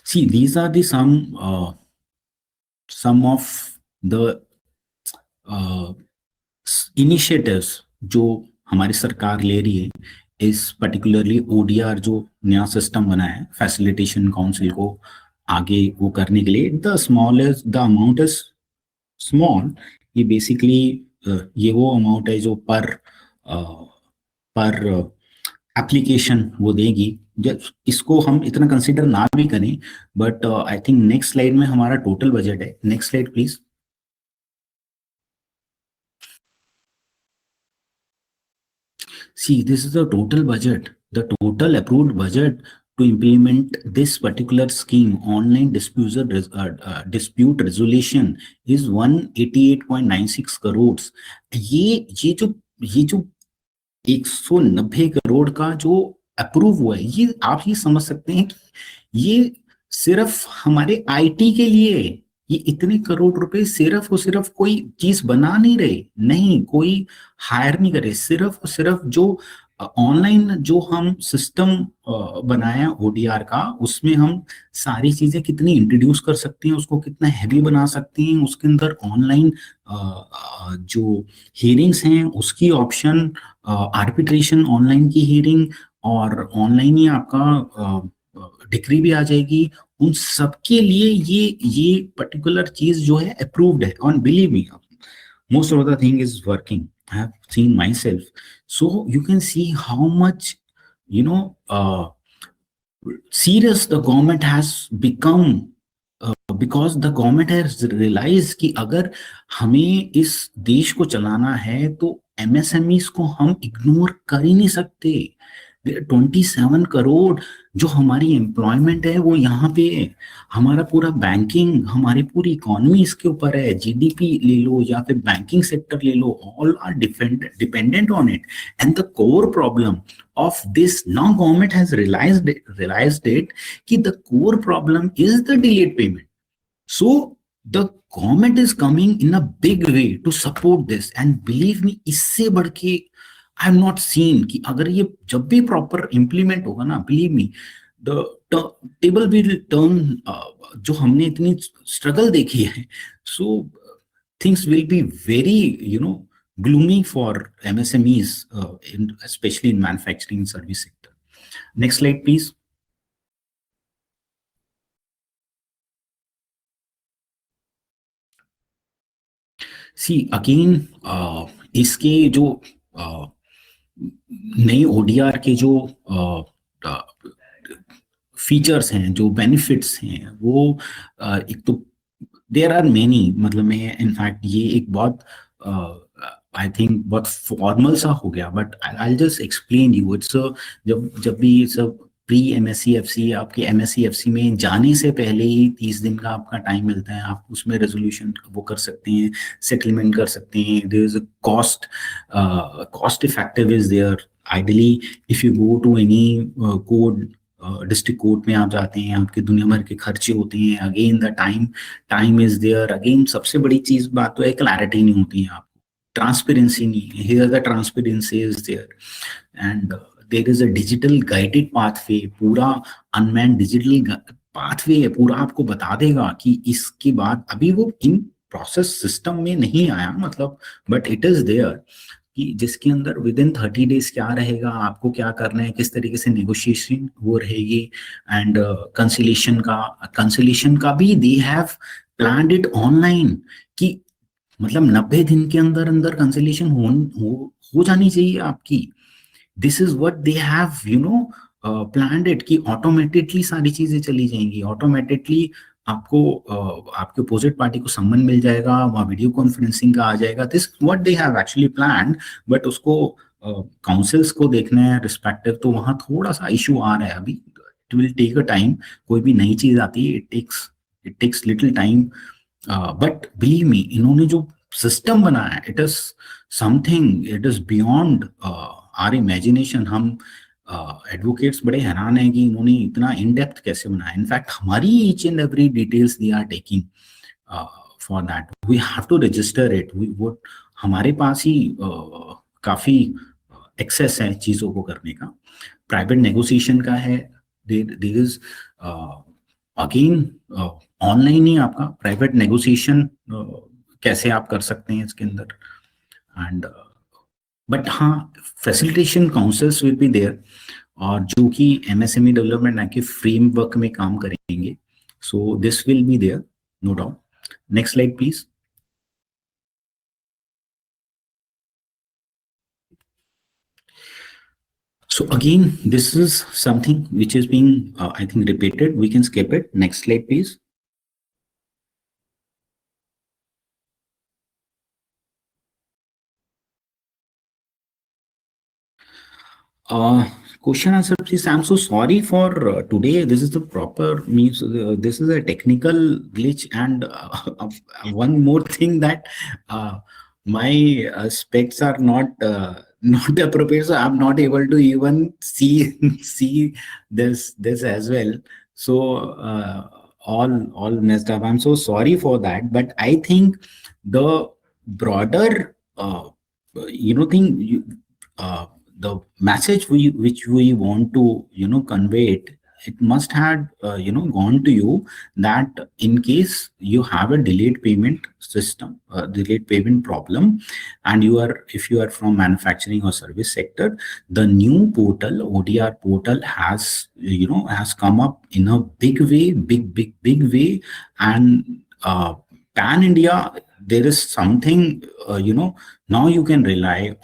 See, these are the some of the initiatives जो हमारी सरकार ले रही है इस पर्टिकुलरली ODR जो नया सिस्टम बना है फैसिलिटेशन काउंसिल को आगे वो करने के लिए। द अमाउंट इज स्मॉल, ये बेसिकली ये वो अमाउंट है जो पर एप्लीकेशन वो देगी। इसको हम इतना कंसिडर ना भी करें, but I think next slide में हमारा टोटल बजट है। Next slide please. See, this is the total budget, the total approved budget to implement this particular scheme, online dispute resolution, is 188.96 crores। ये जो 190 करोड़ का जो अप्रूव हुआ है, ये आप ये समझ सकते हैं कि ये सिर्फ हमारे IT के लिए है। ये इतने करोड़ रुपए सिर्फ और सिर्फ कोई चीज बना नहीं रहे, नहीं कोई हायर नहीं करे, सिर्फ और सिर्फ जो ऑनलाइन जो हम सिस्टम बनाया ODR का, उसमें हम सारी चीजें कितनी इंट्रोड्यूस कर सकते हैं, उसको कितना हैवी बना सकते हैं, उसके अंदर ऑनलाइन जो हियरिंग्स हैं उसकी ऑप्शन, आर्बिट्रेशन ऑनलाइन की हियरिंग, और ऑनलाइन ही आपका डिक्री भी आ जाएगी, उन सबके लिए ये पर्टिकुलर चीज जो है अप्रूव्ड है। और believe me, most of the thing is working. I have seen myself, so you can see how much serious the government has become, because the government has realized कि अगर हमें इस देश को चलाना है तो MSMEs को हम इग्नोर कर ही नहीं सकते। 27 करोड़ जो हमारी एम्प्लॉयमेंट है वो यहाँ पे है, हमारा पूरा बैंकिंग, हमारी पूरी इकोनॉमी इसके ऊपर है, GDP ले लो या फिर बैंकिंग सेक्टर ले लो, all are dependent on it. And the core problem of this, now government has realized it कि the core problem is the delayed payment. So the government is coming in a big way to support this, and believe me, इससे बढ़ के I have not seen कि अगर ये जब भी proper implement होगा ना, believe me, the table will turn, जो हमने इतनी struggle देखी है, so things will be very, gloomy for MSMEs, especially in manufacturing and service sector. Next slide, please. See, again, इसके जो नई ODR के जो फीचर्स हैं, जो बेनिफिट्स हैं, वो एक तो देयर आर मेनी, मतलब मैं इनफैक्ट ये एक बहुत आई थिंक बहुत फॉर्मल सा हो गया, but I just explain you. It's जब भी सब प्री MSc FC, आपके MSc FC में जाने से पहले ही 30 दिन का आपका टाइम मिलता है, आप उसमें रेजोल्यूशन वो कर सकते हैं, सेटलमेंट कर सकते हैं। There is a cost effective is there. Ideally if you go to any court, district court में आप जाते हैं, आपके दुनिया भर के खर्चे होते हैं, again the time is there. Again सबसे बड़ी चीज बात तो है, क्लैरिटी नहीं होती है, आपको ट्रांसपेरेंसी नहीं है। Here the transparency is there, and there is a digital guided pathway, पूरा अनमैन्ड डिजिटल पाथवे है, पूरा आपको बता देगा कि इसके बाद, अभी वो इन प्रोसेस सिस्टम में नहीं आया मतलब, बट इट इज देयर, कि जिसके अंदर विद इन 30 डेज क्या रहेगा, आपको क्या करना है, किस तरीके से नेगोशिएशन वो रहेगी, एंड कंसिलेशन का भी they have planned it online, कि मतलब 90 दिन के अंदर अंदर कंसिलेशन हो जानी चाहिए आपकी। This is what they have planned it, कि ऑटोमेटिकली सारी चीजें चली जाएंगी, ऑटोमेटिकली आपको आपके अपोजिट पार्टी को सम्मन मिल जाएगा, वहाँ वीडियो कॉन्फ्रेंसिंग का आ जाएगा। This what they have actually planned, but उसको काउंसिल्स को देखना है रिस्पेक्टिव, तो वहाँ थोड़ा सा इशू आ रहा है अभी। It will take a time, कोई भी नई चीज आती है, it takes little time, but believe me, इन्होंने जो सिस्टम बनाया, it is something, it is beyond our imagination. हम एडवोकेट्स बड़े हैरान हैं कि इन्होंने इतना इन डेप्थ कैसे बनाया। इनफैक्ट हमारी each and every details they are taking for that, we have to register it. वो हमारे पास ही काफी एक्सेस है चीजों को करने का। प्राइवेट नेगोशिएशन का है, देयर इज अगेन ऑनलाइन ही आपका प्राइवेट नेगोशिएशन कैसे आप कर सकते हैं इसके अंदर, एंड बट हाँ, facilitation councils will be there, और जो कि MSME डेवलपमेंट एक्ट के फ्रेमवर्क में काम करेंगे, so this will be there, no doubt. Next slide please. So again, this is something which is being, I think, repeated. We can skip it. Next slide, please. Question answer, please. I'm so sorry for today. This is the proper means. This is a technical glitch, and one more thing that my specs are not appropriate, so I'm not able to even see this as well. So all messed up. I'm so sorry for that. But I think the broader thing, the message which we want to convey it must have gone to you, that in case you have a delayed payment system, delayed payment problem, and if you are from manufacturing or service sector, the new portal, ODR portal, has come up in a big way, big way, and pan India, there is something, now you can rely